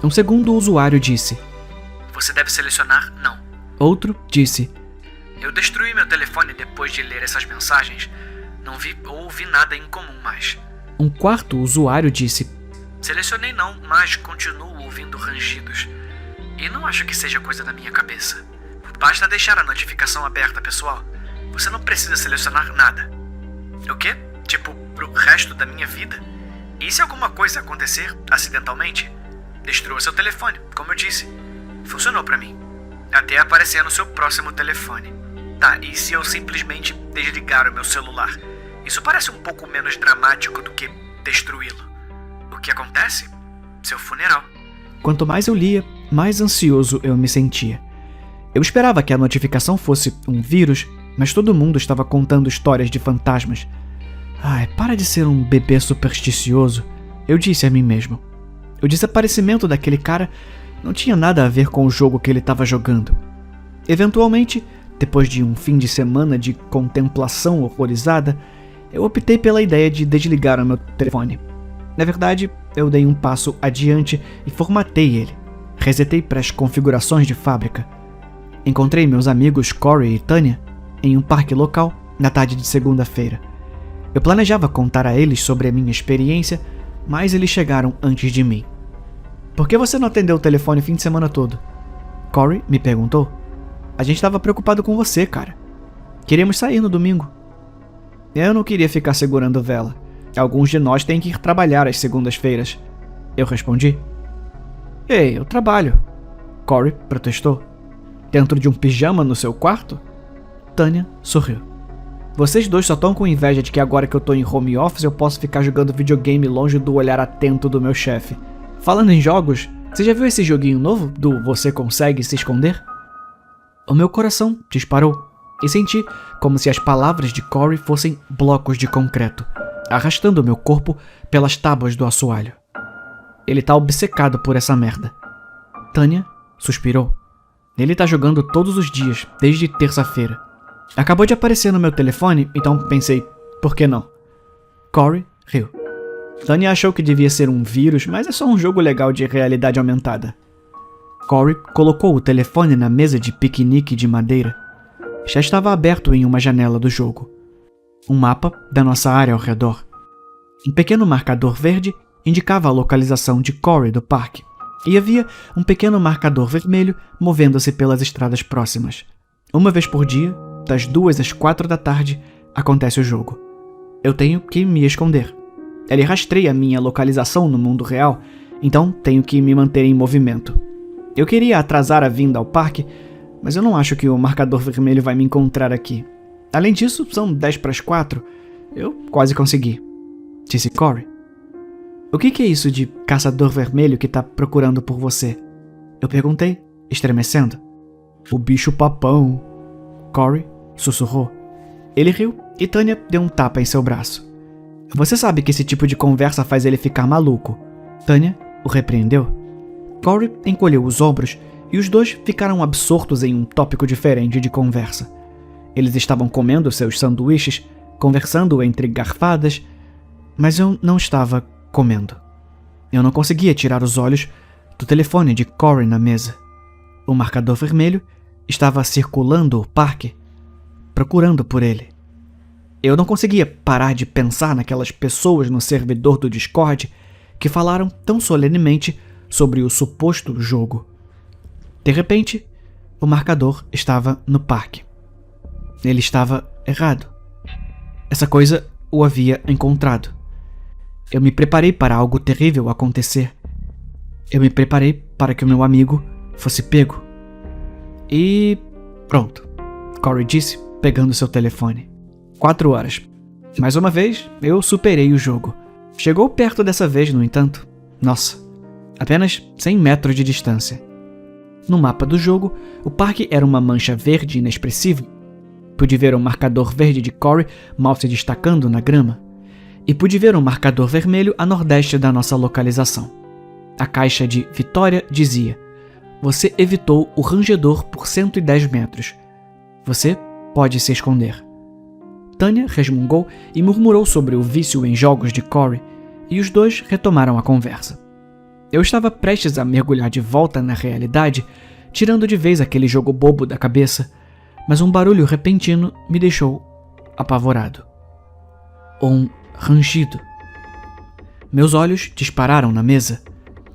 Um segundo usuário disse: Você deve selecionar não. Outro disse: Eu destruí meu telefone depois de ler essas mensagens. Não vi ou ouvi nada em comum mais. Um quarto usuário disse: Selecionei não, mas continuo ouvindo rangidos. E não acho que seja coisa da minha cabeça. Basta deixar a notificação aberta, pessoal. Você não precisa selecionar nada. O quê? Tipo, pro resto da minha vida? E se alguma coisa acontecer acidentalmente? Destrua seu telefone, como eu disse. Funcionou pra mim. Até aparecer no seu próximo telefone. Tá, e se eu simplesmente desligar o meu celular? Isso parece um pouco menos dramático do que destruí-lo. O que acontece? Seu funeral. Quanto mais eu lia, mais ansioso eu me sentia. Eu esperava que a notificação fosse um vírus, mas todo mundo estava contando histórias de fantasmas. Ai, para de ser um bebê supersticioso, eu disse a mim mesmo. O desaparecimento daquele cara não tinha nada a ver com o jogo que ele estava jogando. Eventualmente, depois de um fim de semana de contemplação horrorizada, eu optei pela ideia de desligar o meu telefone. Na verdade, eu dei um passo adiante e formatei ele. Resetei para as configurações de fábrica. Encontrei meus amigos Corey e Tanya em um parque local na tarde de segunda-feira. Eu planejava contar a eles sobre a minha experiência, mas eles chegaram antes de mim. Por que você não atendeu o telefone o fim de semana todo? Corey me perguntou. A gente estava preocupado com você, cara. Queríamos sair no domingo. Eu não queria ficar segurando vela. Alguns de nós têm que ir trabalhar às segundas-feiras. Eu respondi. Ei, eu trabalho. Corey protestou. Dentro de um pijama no seu quarto? Tânia sorriu. Vocês dois só estão com inveja de que agora que eu tô em home office eu posso ficar jogando videogame longe do olhar atento do meu chefe. Falando em jogos, você já viu esse joguinho novo do Você Consegue Se Esconder? O meu coração disparou e senti como se as palavras de Corey fossem blocos de concreto, arrastando meu corpo pelas tábuas do assoalho. Ele tá obcecado por essa merda. Tânia suspirou. Ele tá jogando todos os dias, desde terça-feira. Acabou de aparecer no meu telefone, então pensei, por que não? Corey riu. Tânia achou que devia ser um vírus, mas é só um jogo legal de realidade aumentada. Corey colocou o telefone na mesa de piquenique de madeira. Já estava aberto em uma janela do jogo. Um mapa da nossa área ao redor. Um pequeno marcador verde indicava a localização de Corey do parque. E havia um pequeno marcador vermelho movendo-se pelas estradas próximas. Uma vez por dia, das 2 às 4 da tarde, acontece o jogo. Eu tenho que me esconder. Ele rastreia a minha localização no mundo real, então tenho que me manter em movimento. Eu queria atrasar a vinda ao parque, mas eu não acho que o marcador vermelho vai me encontrar aqui. Além disso, são 10 para as 4. Eu quase consegui, disse Corey. O que é isso de caçador vermelho que tá procurando por você? Eu perguntei, estremecendo. O bicho papão. Corey sussurrou. Ele riu e Tânia deu um tapa em seu braço. Você sabe que esse tipo de conversa faz ele ficar maluco. Tânia o repreendeu. Corey encolheu os ombros e os dois ficaram absortos em um tópico diferente de conversa. Eles estavam comendo seus sanduíches, conversando entre garfadas, mas eu não estava comendo. Eu não conseguia tirar os olhos do telefone de Corey na mesa. O marcador vermelho estava circulando o parque, procurando por ele. Eu não conseguia parar de pensar naquelas pessoas no servidor do Discord que falaram tão solenemente sobre o suposto jogo. De repente, o marcador estava no parque. Ele estava errado. Essa coisa o havia encontrado. Eu me preparei para algo terrível acontecer. Eu me preparei para que o meu amigo fosse pego. E pronto, Corey disse, pegando seu telefone. 4 horas. Mais uma vez, eu superei o jogo. Chegou perto dessa vez, no entanto. Nossa, apenas 100 metros de distância. No mapa do jogo, o parque era uma mancha verde inexpressiva. Pude ver um marcador verde de Corey mal se destacando na grama. E pude ver um marcador vermelho a nordeste da nossa localização. A caixa de Vitória dizia: você evitou o rangedor por 110 metros. Você pode se esconder. Tânia resmungou e murmurou sobre o vício em jogos de Corey, e os dois retomaram a conversa. Eu estava prestes a mergulhar de volta na realidade, tirando de vez aquele jogo bobo da cabeça, mas um barulho repentino me deixou apavorado. Um rangido. Meus olhos dispararam na mesa.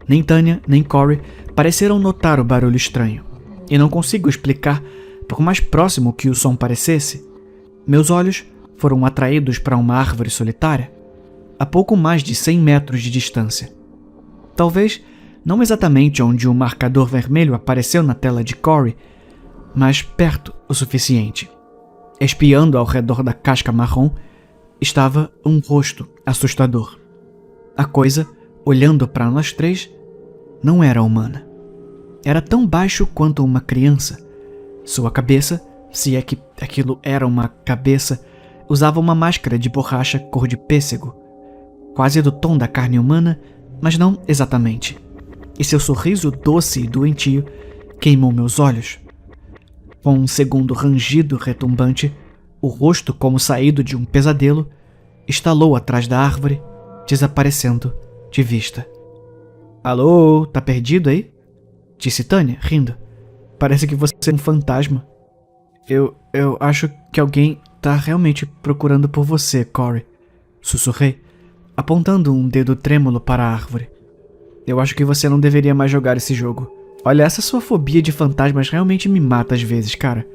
Nem Tânia nem Corey pareceram notar o barulho estranho, e não consigo explicar, por mais próximo que o som parecesse. Meus olhos foram atraídos para uma árvore solitária, a pouco mais de 100 metros de distância. Talvez não exatamente onde o marcador vermelho apareceu na tela de Corey, mas perto o suficiente. Espiando ao redor da casca marrom, estava um rosto assustador. A coisa, olhando para nós três, não era humana. Era tão baixo quanto uma criança. Sua cabeça, se é que aquilo era uma cabeça, usava uma máscara de borracha cor de pêssego, quase do tom da carne humana, mas não exatamente. E seu sorriso doce e doentio queimou meus olhos. Com um segundo rangido retumbante, o rosto, como saído de um pesadelo, estalou atrás da árvore, desaparecendo de vista. Alô, tá perdido aí? Disse Tânia, rindo. Parece que você é um fantasma. Eu acho que alguém tá realmente procurando por você, Corey. Sussurrei. apontando um dedo trêmulo para a árvore. Eu acho que você não deveria mais jogar esse jogo. Olha, essa sua fobia de fantasmas realmente me mata às vezes, cara.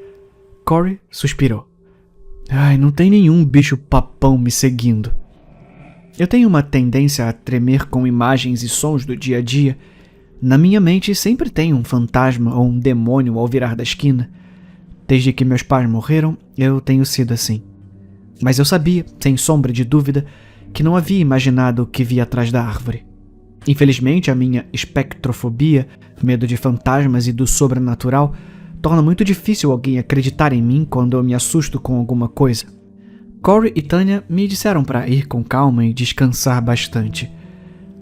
Corey suspirou. Ai, não tem nenhum bicho papão me seguindo. Eu tenho uma tendência a tremer com imagens e sons do dia a dia. Na minha mente sempre tem um fantasma ou um demônio ao virar da esquina. Desde que meus pais morreram, eu tenho sido assim. Mas eu sabia, sem sombra de dúvida, que não havia imaginado o que via atrás da árvore. Infelizmente, a minha espectrofobia, medo de fantasmas e do sobrenatural, torna muito difícil alguém acreditar em mim quando eu me assusto com alguma coisa. Corey e Tanya me disseram para ir com calma e descansar bastante.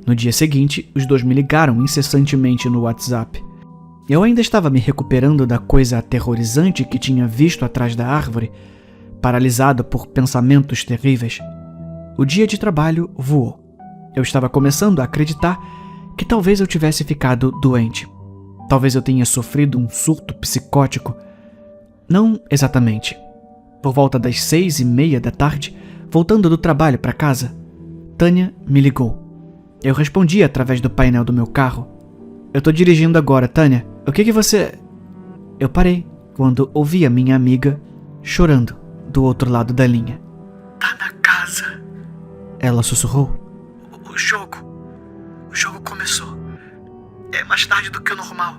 No dia seguinte, os dois me ligaram incessantemente no WhatsApp. Eu ainda estava me recuperando da coisa aterrorizante que tinha visto atrás da árvore, paralisado por pensamentos terríveis. O dia de trabalho voou. Eu estava começando a acreditar que talvez eu tivesse ficado doente. Talvez eu tenha sofrido um surto psicótico. Não exatamente. Por volta das 6:30 da tarde, voltando do trabalho para casa, Tanya me ligou. Eu respondi através do painel do meu carro. Eu tô dirigindo agora, Tanya. O que você... Eu parei quando ouvi a minha amiga chorando do outro lado da linha. Tá na casa. Ela sussurrou. O jogo começou. É mais tarde do que o normal.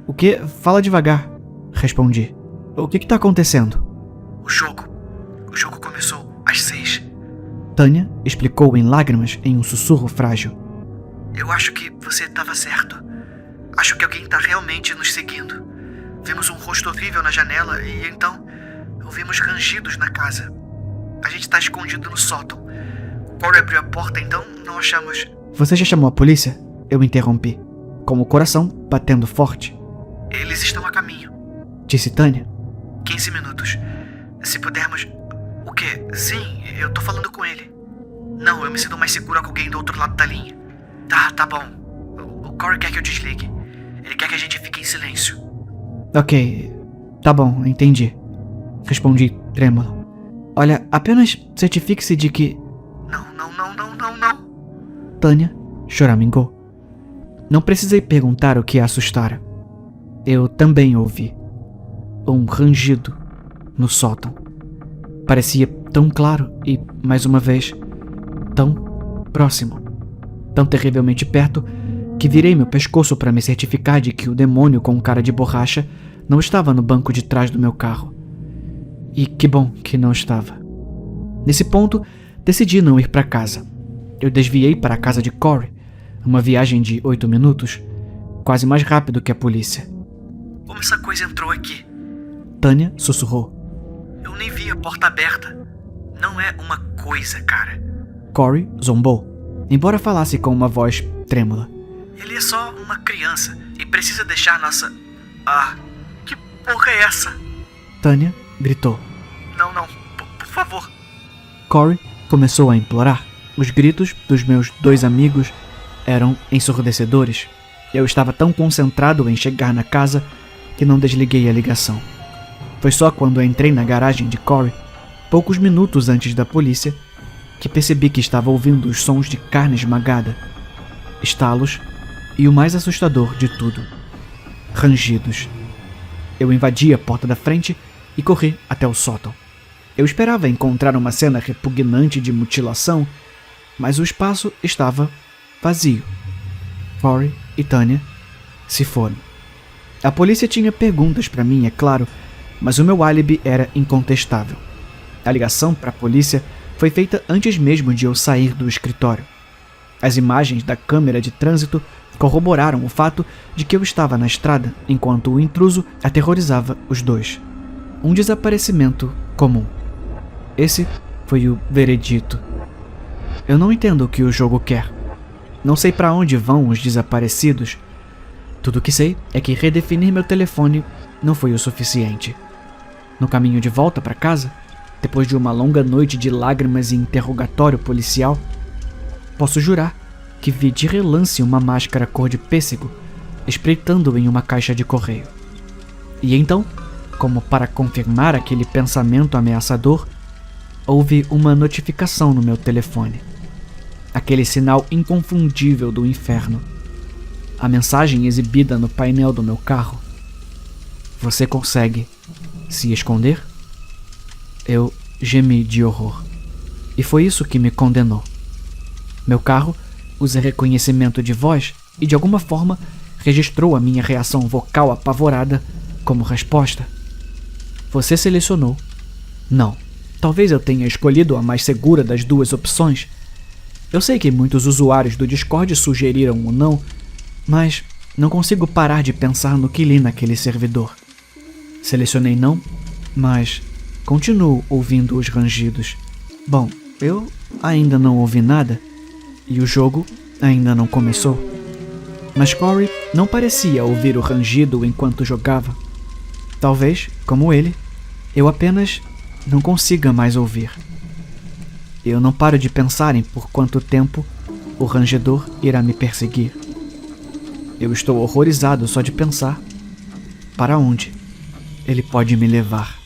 O quê? Fala devagar, respondi. O que tá acontecendo? O jogo começou às 6. Tanya explicou em lágrimas em um sussurro frágil. Eu acho que você estava certo. Acho que alguém está realmente nos seguindo. Vimos um rosto horrível na janela e então ouvimos rangidos na casa. A gente está escondido no sótão. Corey abriu a porta, então não achamos... Você já chamou a polícia? Eu interrompi, com o coração batendo forte. Eles estão a caminho, disse Tanya. 15 minutos. Se pudermos... O quê? Sim, eu tô falando com ele. Não, eu me sinto mais segura com alguém do outro lado da linha. Tá bom. O Corey quer que eu desligue. Ele quer que a gente fique em silêncio. Ok, tá bom, entendi. Respondi trêmulo. Olha, apenas certifique-se de que... Não. Tanya choramingou. Não precisei perguntar o que a assustara. Eu também ouvi. Um rangido no sótão. Parecia tão claro e, mais uma vez, tão próximo. Tão terrivelmente perto que virei meu pescoço para me certificar de que o demônio com cara de borracha não estava no banco de trás do meu carro. E que bom que não estava. Nesse ponto, decidi não ir para casa. Eu desviei para a casa de Corey, uma viagem de 8 minutos, quase mais rápido que a polícia. Como essa coisa entrou aqui? Tanya sussurrou. Eu nem vi a porta aberta. Não é uma coisa, cara. Corey zombou, embora falasse com uma voz trêmula. Ele é só uma criança e precisa deixar nossa... que porra é essa? Tanya gritou. Não, por favor. Corey começou a implorar. Os gritos dos meus dois amigos eram ensurdecedores. Eu estava tão concentrado em chegar na casa que não desliguei a ligação. Foi só quando entrei na garagem de Corey, poucos minutos antes da polícia, que percebi que estava ouvindo os sons de carne esmagada, estalos e o mais assustador de tudo, rangidos. Eu invadi a porta da frente e corri até o sótão. Eu esperava encontrar uma cena repugnante de mutilação, mas o espaço estava vazio. Corey e Tanya se foram. A polícia tinha perguntas para mim, é claro, mas o meu álibi era incontestável. A ligação para a polícia foi feita antes mesmo de eu sair do escritório. As imagens da câmera de trânsito corroboraram o fato de que eu estava na estrada enquanto o intruso aterrorizava os dois. Um desaparecimento comum. Esse foi o veredito. Eu não entendo o que o jogo quer. Não sei para onde vão os desaparecidos. Tudo o que sei é que redefinir meu telefone não foi o suficiente. No caminho de volta para casa, depois de uma longa noite de lágrimas e interrogatório policial, posso jurar que vi de relance uma máscara cor de pêssego espreitando em uma caixa de correio. E então, como para confirmar aquele pensamento ameaçador, houve uma notificação no meu telefone. aquele sinal inconfundível do inferno. A mensagem exibida no painel do meu carro. Você consegue se esconder? Eu gemi de horror. E foi isso que me condenou. Meu carro usa reconhecimento de voz e de alguma forma registrou a minha reação vocal apavorada como resposta. Você selecionou. Não. Talvez eu tenha escolhido a mais segura das duas opções. Eu sei que muitos usuários do Discord sugeriram o não, mas não consigo parar de pensar no que li naquele servidor. Selecionei não, mas continuo ouvindo os rangidos. Bom, eu ainda não ouvi nada e o jogo ainda não começou. Mas Corey não parecia ouvir o rangido enquanto jogava. Talvez, como ele, eu apenas não consiga mais ouvir. Eu não paro de pensar em por quanto tempo o rangedor irá me perseguir. Eu estou horrorizado só de pensar para onde ele pode me levar.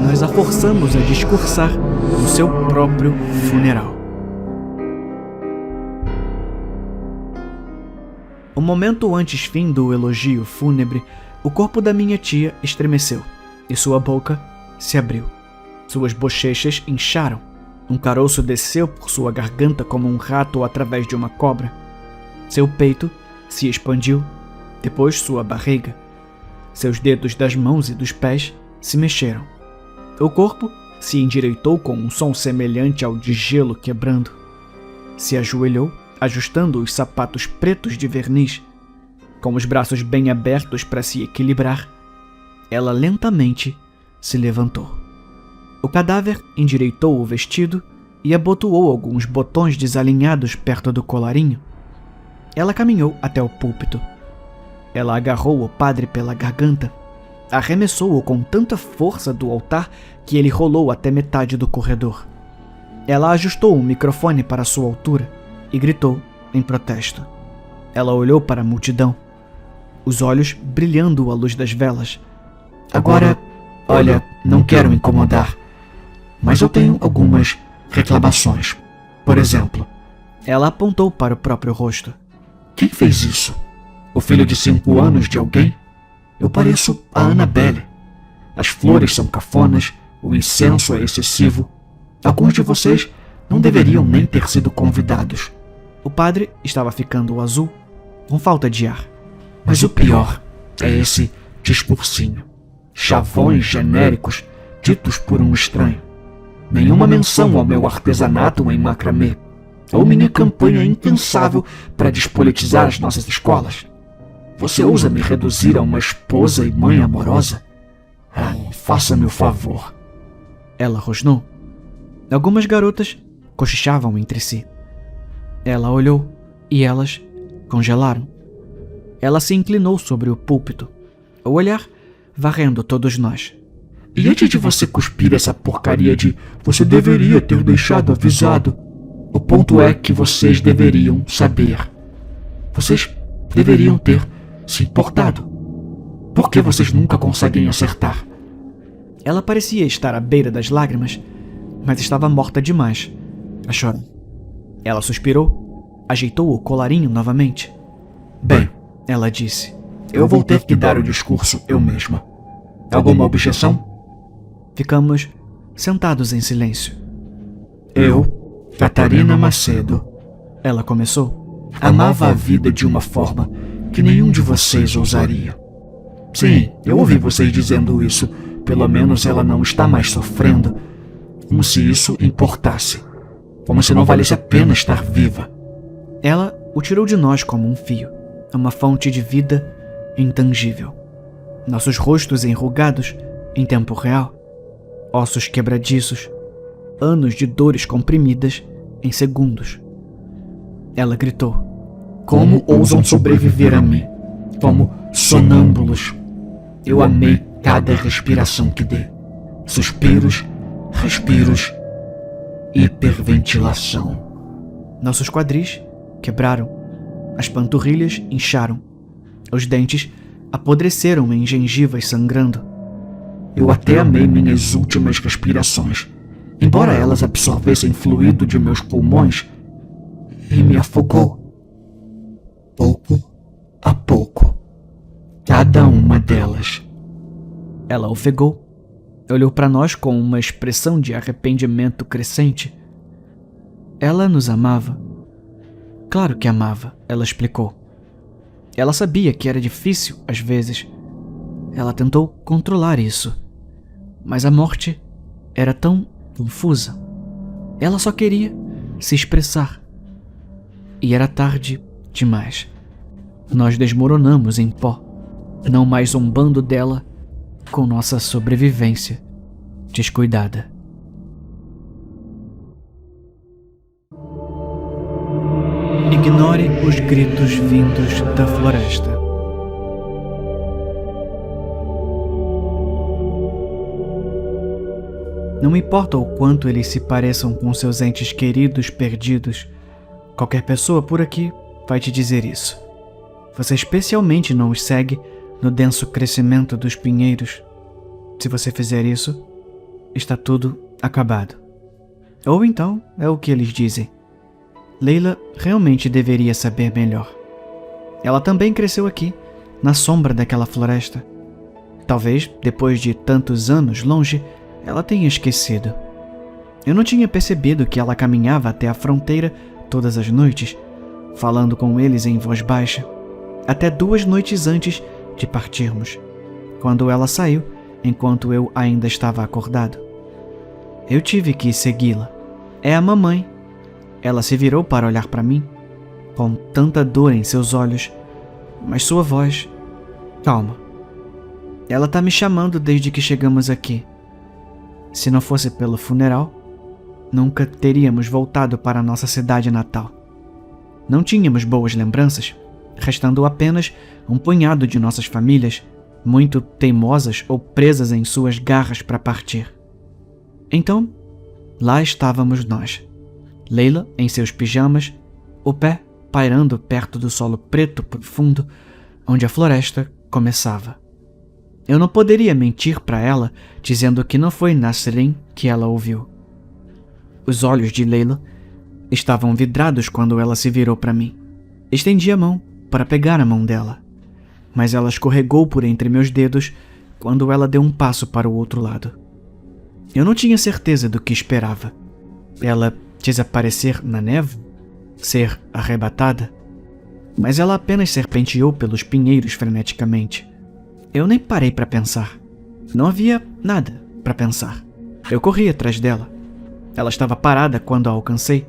Nós a forçamos a discursar no seu próprio funeral. O momento antes fim do elogio fúnebre, o corpo da minha tia estremeceu e sua boca se abriu. Suas bochechas incharam. Um caroço desceu por sua garganta como um rato através de uma cobra. Seu peito se expandiu, depois sua barriga. Seus dedos das mãos e dos pés se mexeram. O corpo se endireitou com um som semelhante ao de gelo quebrando. Se ajoelhou, ajustando os sapatos pretos de verniz. Com os braços bem abertos para se equilibrar, ela lentamente se levantou. O cadáver endireitou o vestido e abotoou alguns botões desalinhados perto do colarinho. Ela caminhou até o púlpito. Ela agarrou o padre pela garganta, arremessou-o com tanta força do altar que ele rolou até metade do corredor. Ela ajustou o microfone para sua altura e gritou em protesto. Ela olhou para a multidão, os olhos brilhando à luz das velas. Agora, olha, não quero incomodar, mas eu tenho algumas reclamações. Por exemplo, ela apontou para o próprio rosto. Quem fez isso? O filho de 5 anos de alguém? Eu pareço a Annabelle. As flores são cafonas, o incenso é excessivo. Alguns de vocês não deveriam nem ter sido convidados. O padre estava ficando azul, com falta de ar. Mas o pior é esse discursinho. Chavões genéricos ditos por um estranho. Nenhuma menção ao meu artesanato em macramê, ou minha campanha incansável para despolitizar as nossas escolas. Você ousa me reduzir a uma esposa e mãe amorosa? Faça-me o favor. Ela rosnou. Algumas garotas cochichavam entre si. Ela olhou e elas congelaram. Ela se inclinou sobre o púlpito, o olhar varrendo todos nós. E antes de você cuspir essa porcaria de "você deveria ter deixado avisado", o ponto é que vocês deveriam saber. Vocês deveriam ter se importado. Por que vocês nunca conseguem acertar? Ela parecia estar à beira das lágrimas, mas estava morta demais a chorar. Ela suspirou, ajeitou o colarinho novamente. Bem, ela disse, eu vou ter que dar o discurso eu mesma. Alguma objeção? Ficamos sentados em silêncio. Eu, Catarina Macedo, ela começou, amava a vida de uma forma que nenhum de vocês ousaria. Sim, eu ouvi vocês dizendo isso. Pelo menos ela não está mais sofrendo. Como se isso importasse. Como se não valesse a pena estar viva. Ela o tirou de nós como um fio, uma fonte de vida intangível. Nossos rostos enrugados em tempo real, ossos quebradiços, anos de dores comprimidas em segundos. Ela gritou: como ousam sobreviver a mim, como sonâmbulos? Eu amei cada respiração que dei. Suspiros, respiros, hiperventilação. Nossos quadris quebraram, as panturrilhas incharam, Os dentes apodreceram em gengivas sangrando. Eu até amei minhas últimas respirações, embora elas absorvessem fluido de meus pulmões, e me afogou. Pouco a pouco. Cada uma delas. Ela ofegou. Olhou para nós com uma expressão de arrependimento crescente. Ela nos amava. Claro que amava, ela explicou. Ela sabia que era difícil, às vezes. Ela tentou controlar isso. Mas a morte era tão confusa. Ela só queria se expressar. E era tarde demais. Nós desmoronamos em pó, não mais zombando dela com nossa sobrevivência descuidada. Ignore os gritos vindos da floresta. Não importa o quanto eles se pareçam com seus entes queridos perdidos, qualquer pessoa por aqui vai te dizer isso. Você especialmente não os segue no denso crescimento dos pinheiros. Se você fizer isso, está tudo acabado. Ou então é o que eles dizem. Layla realmente deveria saber melhor. Ela também cresceu aqui, na sombra daquela floresta. Talvez, depois de tantos anos longe, ela tenha esquecido. Eu não tinha percebido que ela caminhava até a fronteira todas as noites, falando com eles em voz baixa, até 2 noites antes de partirmos, quando ela saiu enquanto eu ainda estava acordado. Eu tive que segui-la. É a mamãe. Ela se virou para olhar para mim, com tanta dor em seus olhos, mas sua voz... Calma. Ela tá me chamando desde que chegamos aqui. Se não fosse pelo funeral, nunca teríamos voltado para nossa cidade natal. Não tínhamos boas lembranças, restando apenas um punhado de nossas famílias, muito teimosas ou presas em suas garras para partir. Então, lá estávamos nós. Layla em seus pijamas, o pé pairando perto do solo preto profundo, onde a floresta começava. Eu não poderia mentir para ela, dizendo que não foi Nasrin que ela ouviu. Os olhos de Layla estavam vidrados quando ela se virou para mim. Estendi a mão para pegar a mão dela, mas ela escorregou por entre meus dedos quando ela deu um passo para o outro lado. Eu não tinha certeza do que esperava. Ela desaparecer na neve? Ser arrebatada? Mas ela apenas serpenteou pelos pinheiros freneticamente. Eu nem parei para pensar. Não havia nada para pensar. Eu corri atrás dela. Ela estava parada quando a alcancei,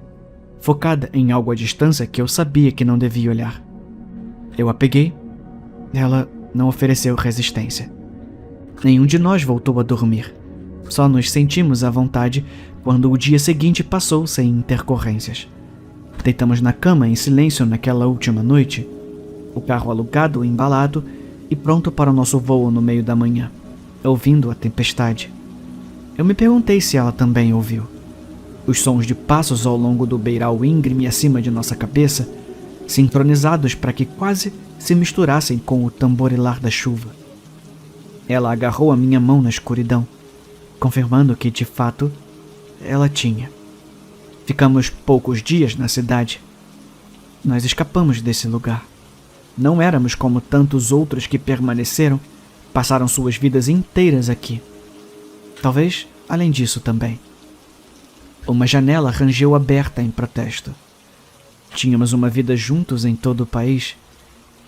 focada em algo à distância que eu sabia que não devia olhar. Eu a peguei. Ela não ofereceu resistência. Nenhum de nós voltou a dormir. Só nos sentimos à vontade quando o dia seguinte passou sem intercorrências. Deitamos na cama em silêncio naquela última noite, o carro alugado, embalado e pronto para o nosso voo no meio da manhã, ouvindo a tempestade. Eu me perguntei se ela também ouviu. Os sons de passos ao longo do beiral íngreme acima de nossa cabeça, sincronizados para que quase se misturassem com o tamborilar da chuva. Ela agarrou a minha mão na escuridão, confirmando que, de fato, ela tinha. Ficamos poucos dias na cidade. Nós escapamos desse lugar. Não éramos como tantos outros que permaneceram, passaram suas vidas inteiras aqui. Talvez além disso também. Uma janela rangeu aberta em protesto. Tínhamos uma vida juntos em todo o país,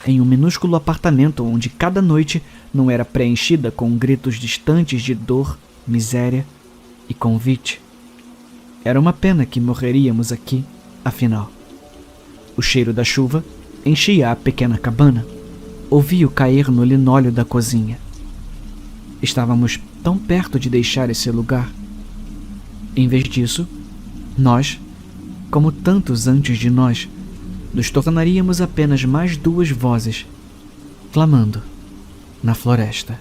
em um minúsculo apartamento onde cada noite não era preenchida com gritos distantes de dor, miséria e convite. Era uma pena que morreríamos aqui, afinal. O cheiro da chuva enchia a pequena cabana. Ouvi-o cair no linóleo da cozinha. Estávamos tão perto de deixar esse lugar. Em vez disso, nós, como tantos antes de nós, nos tornaríamos apenas mais 2 vozes, clamando na floresta.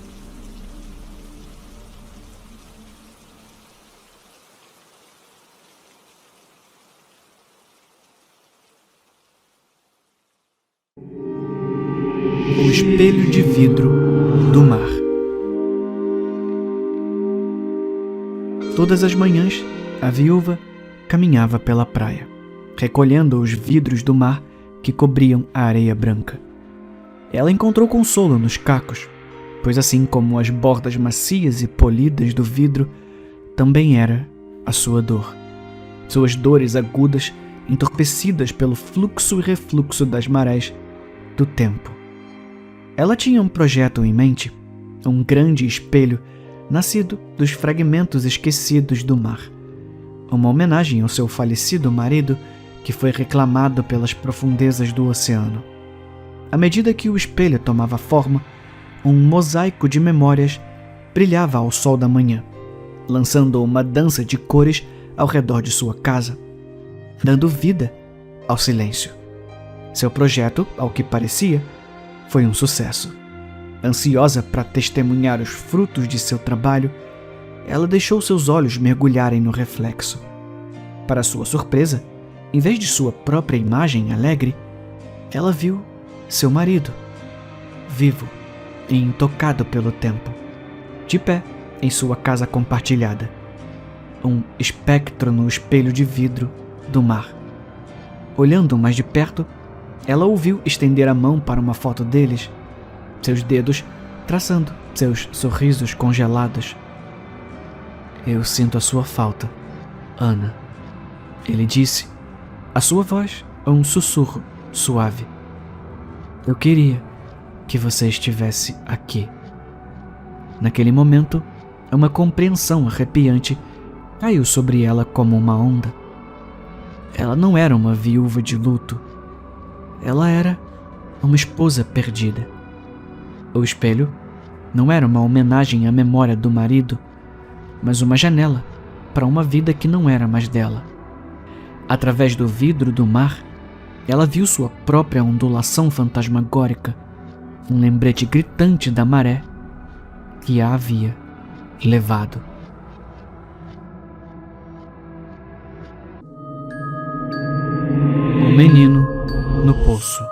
Os espelho de vidro do mar. Todas as manhãs, a viúva caminhava pela praia, recolhendo os vidros do mar que cobriam a areia branca. Ela encontrou consolo nos cacos, pois assim como as bordas macias e polidas do vidro, também era a sua dor. Suas dores agudas, entorpecidas pelo fluxo e refluxo das marés do tempo. Ela tinha um projeto em mente, um grande espelho nascido dos fragmentos esquecidos do mar. Uma homenagem ao seu falecido marido que foi reclamado pelas profundezas do oceano. À medida que o espelho tomava forma, um mosaico de memórias brilhava ao sol da manhã, lançando uma dança de cores ao redor de sua casa, dando vida ao silêncio. Seu projeto, ao que parecia, foi um sucesso. Ansiosa para testemunhar os frutos de seu trabalho, ela deixou seus olhos mergulharem no reflexo. Para sua surpresa, em vez de sua própria imagem alegre, ela viu seu marido, vivo e intocado pelo tempo, de pé em sua casa compartilhada, um espectro no espelho de vidro do mar. Olhando mais de perto, ela ouviu estender a mão para uma foto deles, seus dedos traçando seus sorrisos congelados. "Eu sinto a sua falta, Ana", ele disse, a sua voz um sussurro suave. "Eu queria que você estivesse aqui." Naquele momento, uma compreensão arrepiante caiu sobre ela como uma onda. Ela não era uma viúva de luto. Ela era uma esposa perdida. O espelho não era uma homenagem à memória do marido, mas uma janela para uma vida que não era mais dela. Através do vidro do mar, ela viu sua própria ondulação fantasmagórica, um lembrete gritante da maré que a havia levado. O menino no poço.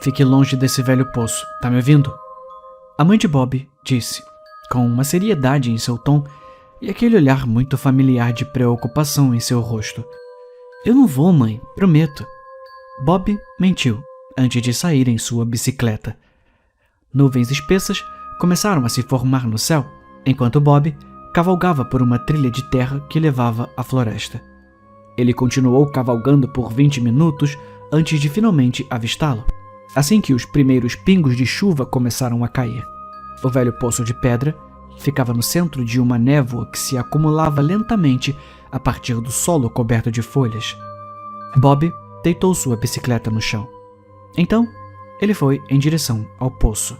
"Fique longe desse velho poço, tá me ouvindo?" A mãe de Bob disse, com uma seriedade em seu tom e aquele olhar muito familiar de preocupação em seu rosto. "Eu não vou, mãe, prometo." Bob mentiu antes de sair em sua bicicleta. Nuvens espessas começaram a se formar no céu, enquanto Bob cavalgava por uma trilha de terra que levava à floresta. Ele continuou cavalgando por 20 minutos antes de finalmente avistá-lo, assim que os primeiros pingos de chuva começaram a cair. O velho poço de pedra ficava no centro de uma névoa que se acumulava lentamente a partir do solo coberto de folhas. Bob deitou sua bicicleta no chão. Então, ele foi em direção ao poço.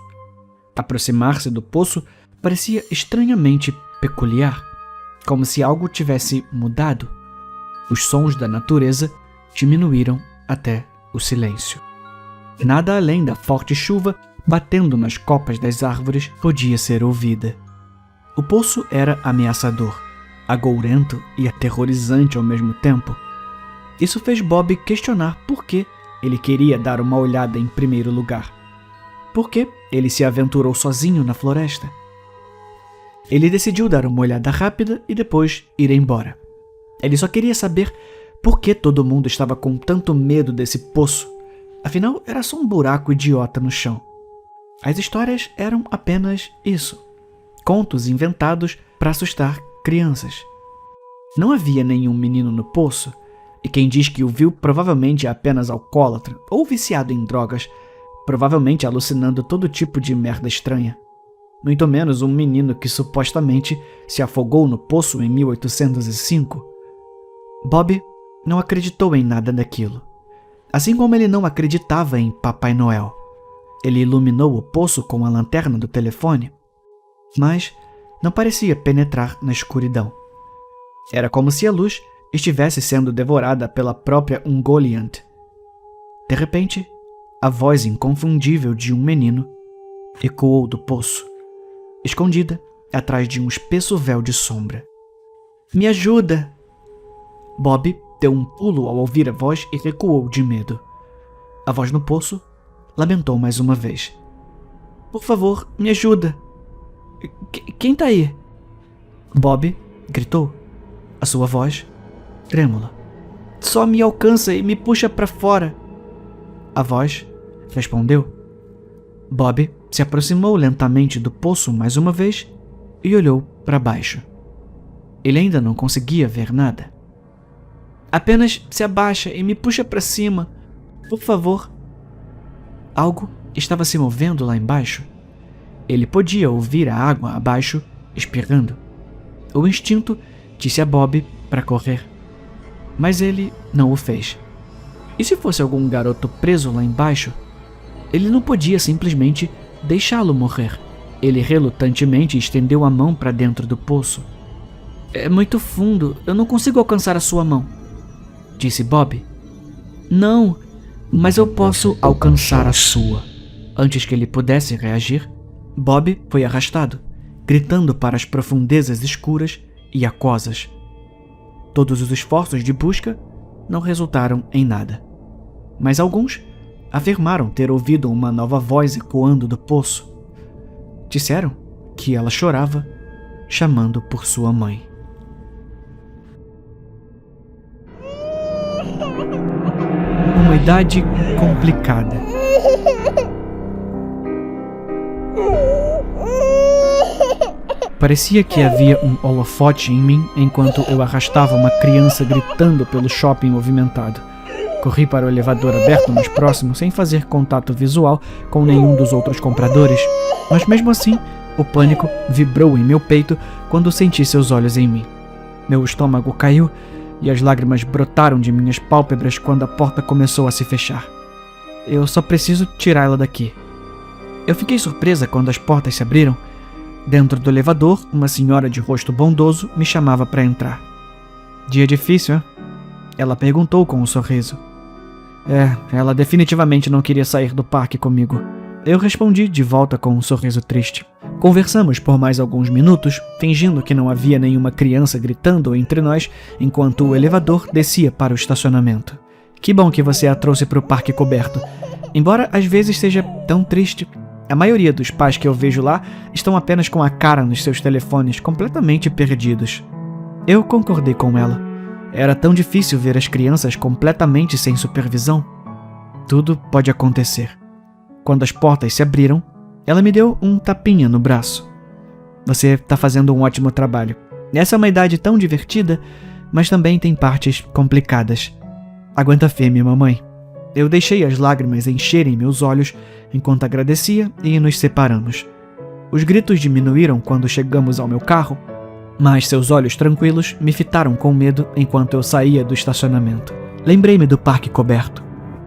Aproximar-se do poço parecia estranhamente peculiar, como se algo tivesse mudado. Os sons da natureza diminuíram até o silêncio. Nada além da forte chuva batendo nas copas das árvores podia ser ouvida. O poço era ameaçador, agourento e aterrorizante ao mesmo tempo. Isso fez Bob questionar por que ele queria dar uma olhada em primeiro lugar. Por que ele se aventurou sozinho na floresta? Ele decidiu dar uma olhada rápida e depois ir embora. Ele só queria saber por que todo mundo estava com tanto medo desse poço. Afinal, era só um buraco idiota no chão. As histórias eram apenas isso. Contos inventados para assustar crianças. Não havia nenhum menino no poço, e quem diz que o viu provavelmente é apenas alcoólatra ou viciado em drogas, provavelmente alucinando todo tipo de merda estranha. Muito menos um menino que supostamente se afogou no poço em 1805. Bob não acreditou em nada daquilo. Assim como ele não acreditava em Papai Noel. Ele iluminou o poço com a lanterna do telefone, mas não parecia penetrar na escuridão. Era como se a luz estivesse sendo devorada pela própria Ungoliant. De repente, a voz inconfundível de um menino ecoou do poço. Escondida atrás de um espesso véu de sombra. Me ajuda! Bob deu um pulo ao ouvir a voz e recuou de medo. A voz no poço lamentou mais uma vez. Por favor, me ajuda! Quem tá aí? Bob gritou, a sua voz trêmula. Só me alcança e me puxa para fora. A voz respondeu. Bob se aproximou lentamente do poço mais uma vez e olhou para baixo. Ele ainda não conseguia ver nada. Apenas se abaixa e me puxa para cima, por favor. Algo estava se movendo lá embaixo. Ele podia ouvir a água abaixo espirrando. O instinto disse a Bob para correr, mas ele não o fez. E se fosse algum garoto preso lá embaixo? Ele não podia simplesmente deixá-lo morrer. Ele relutantemente estendeu a mão para dentro do poço. É muito fundo, eu não consigo alcançar a sua mão, disse Bob. Não, mas eu posso alcançar a sua. Antes que ele pudesse reagir, Bob foi arrastado, gritando para as profundezas escuras e aquosas. Todos os esforços de busca não resultaram em nada, mas alguns afirmaram ter ouvido uma nova voz ecoando do poço. Disseram que ela chorava, chamando por sua mãe. Uma idade complicada. Parecia que havia um holofote em mim enquanto eu arrastava uma criança gritando pelo shopping movimentado. Corri para o elevador aberto mais próximo sem fazer contato visual com nenhum dos outros compradores, mas mesmo assim, o pânico vibrou em meu peito quando senti seus olhos em mim. Meu estômago caiu e as lágrimas brotaram de minhas pálpebras quando a porta começou a se fechar. Eu só preciso tirá-la daqui. Eu fiquei surpresa quando as portas se abriram. Dentro do elevador, uma senhora de rosto bondoso me chamava para entrar. Dia difícil, hein? Ela perguntou com um sorriso. Ela definitivamente não queria sair do parque comigo. Eu respondi de volta com um sorriso triste. Conversamos por mais alguns minutos, fingindo que não havia nenhuma criança gritando entre nós enquanto o elevador descia para o estacionamento. Que bom que você a trouxe para o parque coberto. Embora às vezes seja tão triste, a maioria dos pais que eu vejo lá estão apenas com a cara nos seus telefones, completamente perdidos. Eu concordei com ela. Era tão difícil ver as crianças completamente sem supervisão. Tudo pode acontecer. Quando as portas se abriram, ela me deu um tapinha no braço. Você está fazendo um ótimo trabalho. Essa é uma idade tão divertida, mas também tem partes complicadas. Aguenta firme, mamãe. Eu deixei as lágrimas encherem meus olhos enquanto agradecia e nos separamos. Os gritos diminuíram quando chegamos ao meu carro, mas seus olhos tranquilos me fitaram com medo enquanto eu saía do estacionamento. Lembrei-me do parque coberto.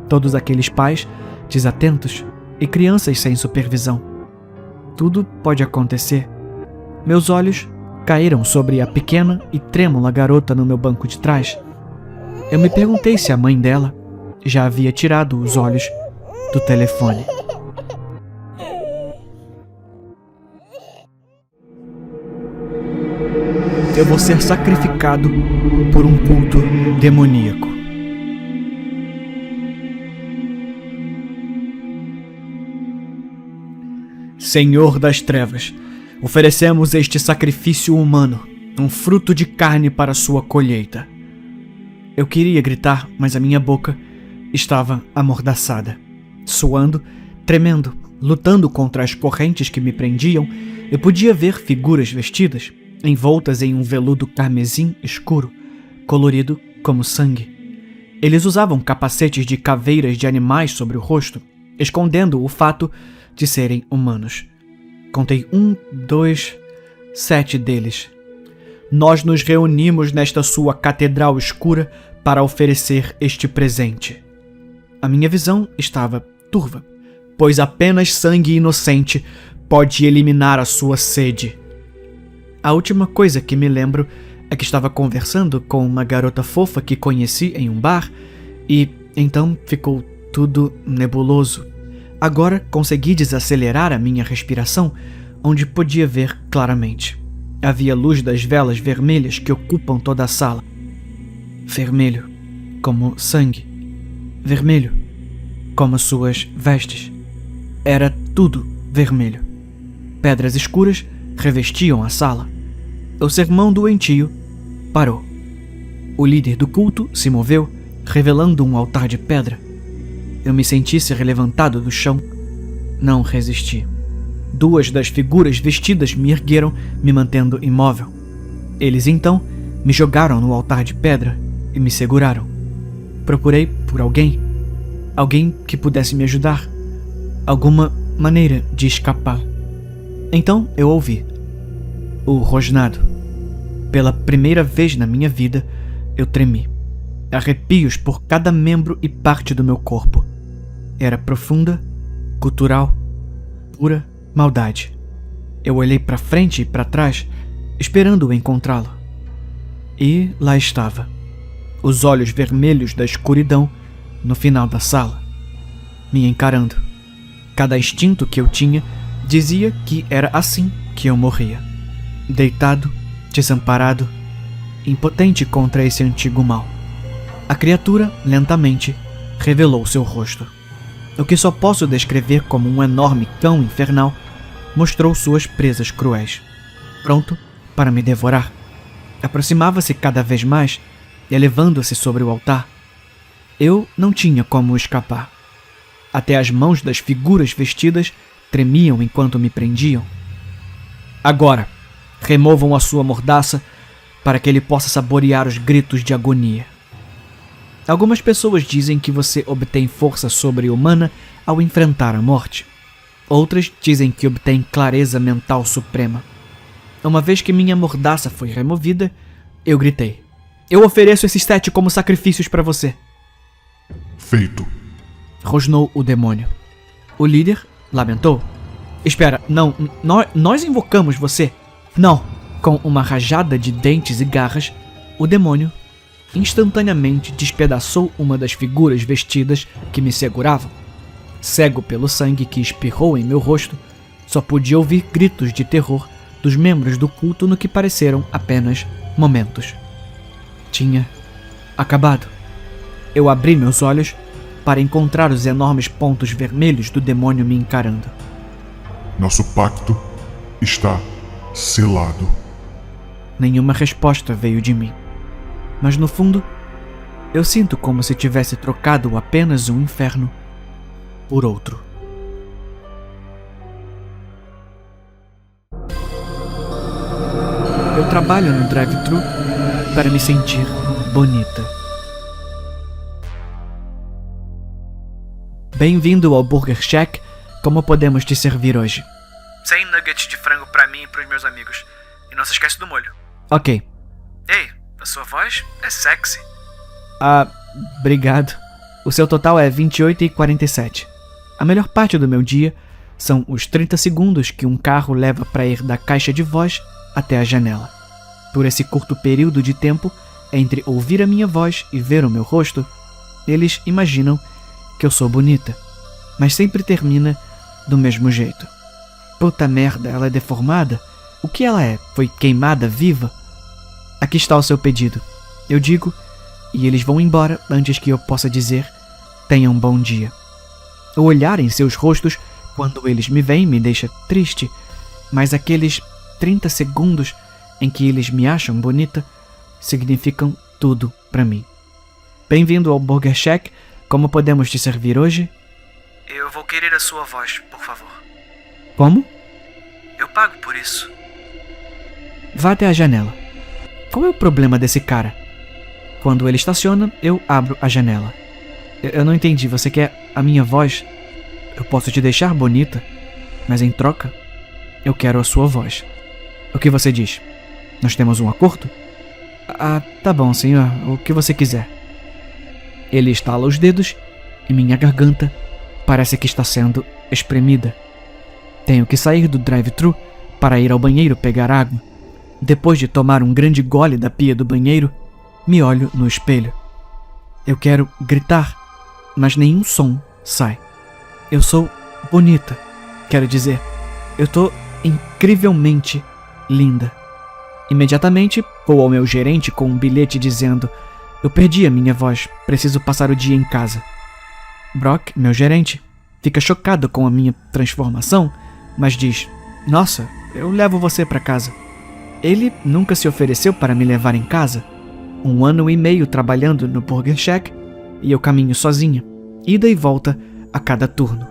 Todos aqueles pais desatentos e crianças sem supervisão. Tudo pode acontecer. Meus olhos caíram sobre a pequena e trêmula garota no meu banco de trás. Eu me perguntei se a mãe dela já havia tirado os olhos do telefone. Eu vou ser sacrificado por um culto demoníaco. Senhor das Trevas, oferecemos este sacrifício humano, um fruto de carne para sua colheita. Eu queria gritar, mas a minha boca estava amordaçada. Suando, tremendo, lutando contra as correntes que me prendiam, eu podia ver figuras vestidas, envoltas em um veludo carmesim escuro, colorido como sangue. Eles usavam capacetes de caveiras de animais sobre o rosto, escondendo o fato de serem humanos. Contei 1, 2, 7 deles. Nós nos reunimos nesta sua catedral escura para oferecer este presente. A minha visão estava turva, pois apenas sangue inocente pode eliminar a sua sede. A última coisa que me lembro é que estava conversando com uma garota fofa que conheci em um bar e então ficou tudo nebuloso. Agora consegui desacelerar a minha respiração, onde podia ver claramente. Havia luz das velas vermelhas que ocupam toda a sala. Vermelho, como sangue. Vermelho, como suas vestes. Era tudo vermelho. Pedras escuras revestiam a sala. O sermão doentio parou. O líder do culto se moveu, revelando um altar de pedra. Eu me senti ser levantado do chão. Não resisti. 2 das figuras vestidas me ergueram, me mantendo imóvel. Eles então me jogaram no altar de pedra e me seguraram. Procurei por alguém que pudesse me ajudar, alguma maneira de escapar. Então eu ouvi o rosnado. Pela primeira vez na minha vida, eu tremi. Arrepios por cada membro e parte do meu corpo. Era profunda, cultural, pura maldade. Eu olhei para frente e para trás, esperando encontrá-lo. E lá estava, os olhos vermelhos da escuridão no final da sala, me encarando. Cada instinto que eu tinha dizia que era assim que eu morria. Deitado, desamparado, impotente contra esse antigo mal. A criatura, lentamente, revelou seu rosto. O que só posso descrever como um enorme cão infernal mostrou suas presas cruéis, pronto para me devorar. Aproximava-se cada vez mais, elevando-se sobre o altar. Eu não tinha como escapar. Até as mãos das figuras vestidas tremiam enquanto me prendiam. Agora, removam a sua mordaça para que ele possa saborear os gritos de agonia. Algumas pessoas dizem que você obtém força sobre-humana ao enfrentar a morte. Outras dizem que obtém clareza mental suprema. Uma vez que minha mordaça foi removida, eu gritei: "Eu ofereço esses 7 como sacrifícios para você." Feito. Rosnou o demônio. O líder lamentou: "Espera, não, nós invocamos você." Não. Com uma rajada de dentes e garras, o demônio instantaneamente despedaçou uma das figuras vestidas que me seguravam. Cego pelo sangue que espirrou em meu rosto, só podia ouvir gritos de terror dos membros do culto no que pareceram apenas momentos. Tinha acabado. Eu abri meus olhos para encontrar os enormes pontos vermelhos do demônio me encarando. Nosso pacto está selado. Nenhuma resposta veio de mim. Mas no fundo, eu sinto como se tivesse trocado apenas um inferno por outro. Eu trabalho no drive-thru para me sentir bonita. Bem-vindo ao Burger Shack. Como podemos te servir hoje? 100 nuggets de frango pra mim e pros meus amigos. E não se esquece do molho. Ok. Ei, a sua voz é sexy. Obrigado. O seu total é 28,47. A melhor parte do meu dia são os 30 segundos que um carro leva para ir da caixa de voz até a janela. Por esse curto período de tempo, entre ouvir a minha voz e ver o meu rosto, eles imaginam que eu sou bonita, mas sempre termina do mesmo jeito. Puta merda, ela é deformada? O que ela é? Foi queimada viva? Aqui está o seu pedido. Eu digo, e eles vão embora antes que eu possa dizer: tenha um bom dia. O olhar em seus rostos, quando eles me veem, me deixa triste, mas aqueles 30 segundos em que eles me acham bonita significam tudo pra mim. Bem-vindo ao Burger Shack. Como podemos te servir hoje? Eu vou querer a sua voz, por favor. Como? Eu pago por isso. Vá até a janela. Qual é o problema desse cara? Quando ele estaciona, eu abro a janela. Eu não entendi, você quer a minha voz? Eu posso te deixar bonita, mas em troca, eu quero a sua voz. O que você diz? Nós temos um acordo? Tá bom, senhor, o que você quiser. Ele estala os dedos e minha garganta parece que está sendo espremida. Tenho que sair do drive-thru para ir ao banheiro pegar água. Depois de tomar um grande gole da pia do banheiro, me olho no espelho. Eu quero gritar, mas nenhum som sai. Eu sou bonita. Quero dizer, eu tô incrivelmente linda. Imediatamente, vou ao meu gerente com um bilhete dizendo: eu perdi a minha voz, preciso passar o dia em casa. Brock, meu gerente, fica chocado com a minha transformação, mas diz: nossa, eu levo você para casa. Ele nunca se ofereceu para me levar em casa. 1 ano e meio trabalhando no Burger Shack e eu caminho sozinha, ida e volta a cada turno.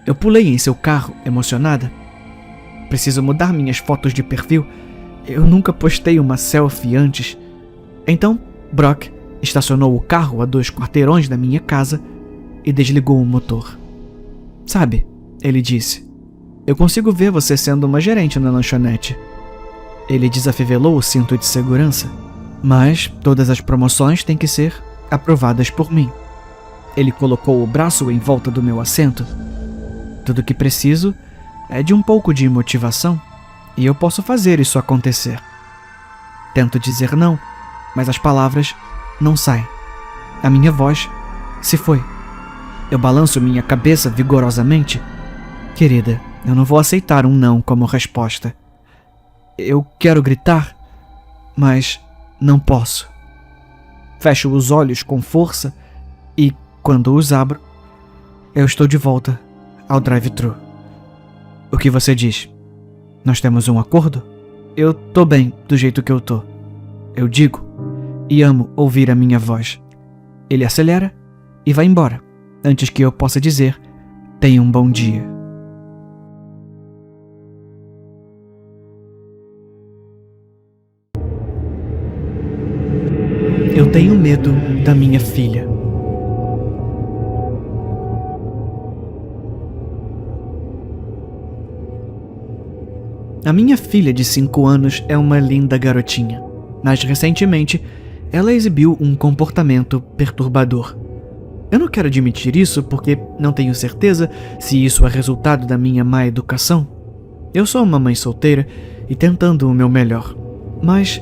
Eu pulei em seu carro, emocionada. Preciso mudar minhas fotos de perfil. Eu nunca postei uma selfie antes. Então, Brock estacionou o carro a 2 quarteirões da minha casa e desligou o motor. Sabe, ele disse, eu consigo ver você sendo uma gerente na lanchonete. Ele desafivelou o cinto de segurança, mas todas as promoções têm que ser aprovadas por mim. Ele colocou o braço em volta do meu assento. Tudo que preciso é de um pouco de motivação e eu posso fazer isso acontecer. Tento dizer não, mas as palavras não saem. A minha voz se foi. Eu balanço minha cabeça vigorosamente. Querida, eu não vou aceitar um não como resposta. Eu quero gritar, mas não posso. Fecho os olhos com força e, quando os abro, eu estou de volta ao drive-thru. O que você diz? Nós temos um acordo? Eu tô bem do jeito que eu tô. Eu digo, e amo ouvir a minha voz. Ele acelera e vai embora, antes que eu possa dizer, tenha um bom dia. Eu tenho medo da minha filha. A minha filha de 5 anos é uma linda garotinha, mas recentemente ela exibiu um comportamento perturbador. Eu não quero admitir isso porque não tenho certeza se isso é resultado da minha má educação. Eu sou uma mãe solteira e tentando o meu melhor, mas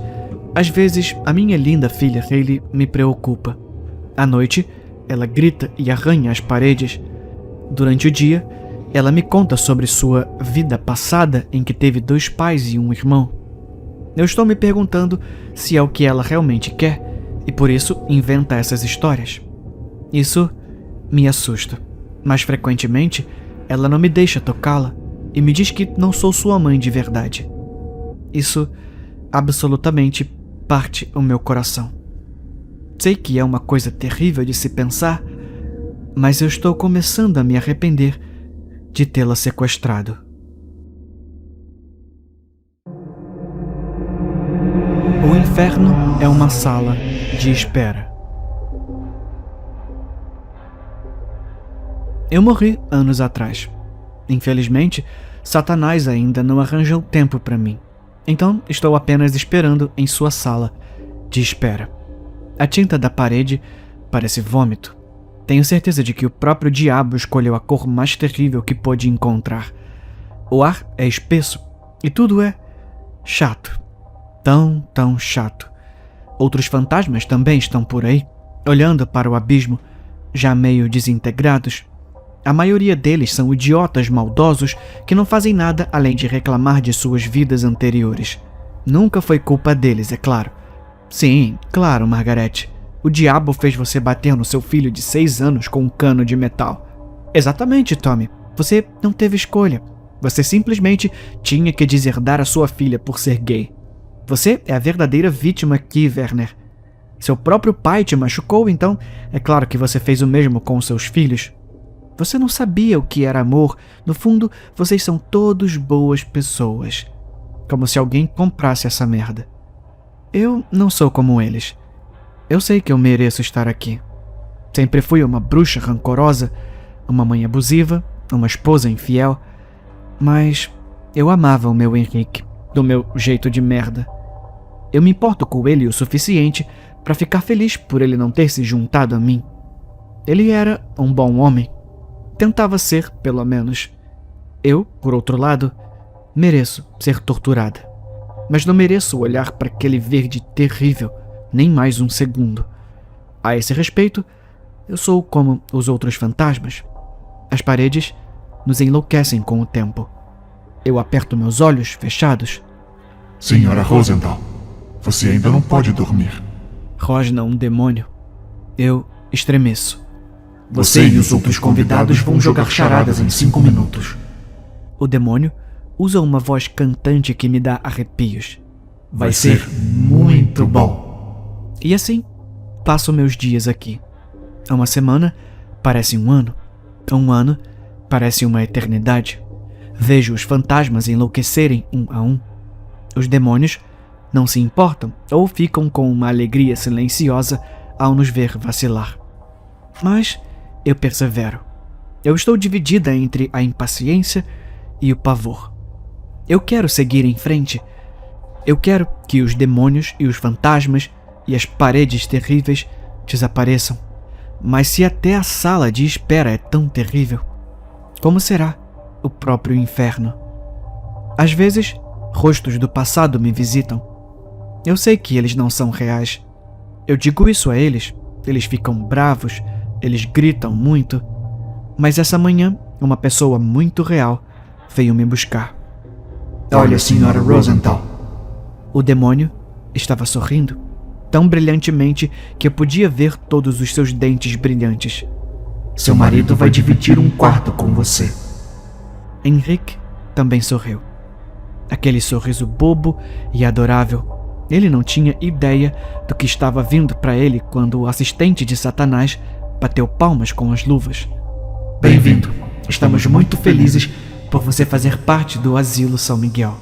às vezes a minha linda filha Hailey me preocupa. À noite, ela grita e arranha as paredes. Durante o dia, ela me conta sobre sua vida passada em que teve 2 pais e um irmão. Eu estou me perguntando se é o que ela realmente quer e por isso inventa essas histórias. Isso me assusta, mas frequentemente ela não me deixa tocá-la e me diz que não sou sua mãe de verdade. Isso absolutamente parte o meu coração. Sei que é uma coisa terrível de se pensar, mas eu estou começando a me arrepender de tê-la sequestrado. O inferno é uma sala de espera. Eu morri anos atrás. Infelizmente, Satanás ainda não arranjou tempo para mim. Então, estou apenas esperando em sua sala de espera. A tinta da parede parece vômito. Tenho certeza de que o próprio diabo escolheu a cor mais terrível que pôde encontrar. O ar é espesso e tudo é chato. Tão chato. Outros fantasmas também estão por aí, olhando para o abismo, já meio desintegrados. A maioria deles são idiotas maldosos que não fazem nada além de reclamar de suas vidas anteriores. Nunca foi culpa deles, é claro. Sim, claro, Margaret. O diabo fez você bater no seu filho de 6 anos com um cano de metal. Exatamente, Tommy. Você não teve escolha. Você simplesmente tinha que deserdar a sua filha por ser gay. Você é a verdadeira vítima aqui, Werner. Seu próprio pai te machucou, então é claro que você fez o mesmo com seus filhos. Você não sabia o que era amor. No fundo, vocês são todos boas pessoas. Como se alguém comprasse essa merda. Eu não sou como eles. Eu sei que eu mereço estar aqui. Sempre fui uma bruxa rancorosa, uma mãe abusiva, uma esposa infiel. Mas eu amava o meu Henrique, do meu jeito de merda. Eu me importo com ele o suficiente para ficar feliz por ele não ter se juntado a mim. Ele era um bom homem. Tentava ser, pelo menos. Eu, por outro lado, mereço ser torturada. Mas não mereço olhar para aquele verde terrível, nem mais um segundo. A esse respeito, eu sou como os outros fantasmas. As paredes nos enlouquecem com o tempo. Eu aperto meus olhos fechados. Senhora Rosenthal, você ainda não pode dormir. Rosna um demônio. Eu estremeço. Você e os outros convidados vão jogar charadas em 5 minutos. O demônio usa uma voz cantante que me dá arrepios. Vai ser muito bom. E assim, passo meus dias aqui. Uma semana parece um ano. Um ano parece uma eternidade. Vejo os fantasmas enlouquecerem um a um. Os demônios não se importam ou ficam com uma alegria silenciosa ao nos ver vacilar. Mas eu persevero. Eu estou dividida entre a impaciência e o pavor. Eu quero seguir em frente. Eu quero que os demônios e os fantasmas e as paredes terríveis desapareçam. Mas se até a sala de espera é tão terrível, como será o próprio inferno? Às vezes, rostos do passado me visitam. Eu sei que eles não são reais. Eu digo isso a eles. Eles ficam bravos, eles gritam muito. Mas essa manhã, uma pessoa muito real veio me buscar. Olha, senhora Rosenthal. O demônio estava sorrindo, tão brilhantemente que eu podia ver todos os seus dentes brilhantes. Seu marido vai dividir um quarto com você. Henrique também sorriu. Aquele sorriso bobo e adorável. Ele não tinha ideia do que estava vindo para ele quando o assistente de Satanás bateu palmas com as luvas. Bem-vindo. Estamos muito felizes por você fazer parte do Asilo São Miguel.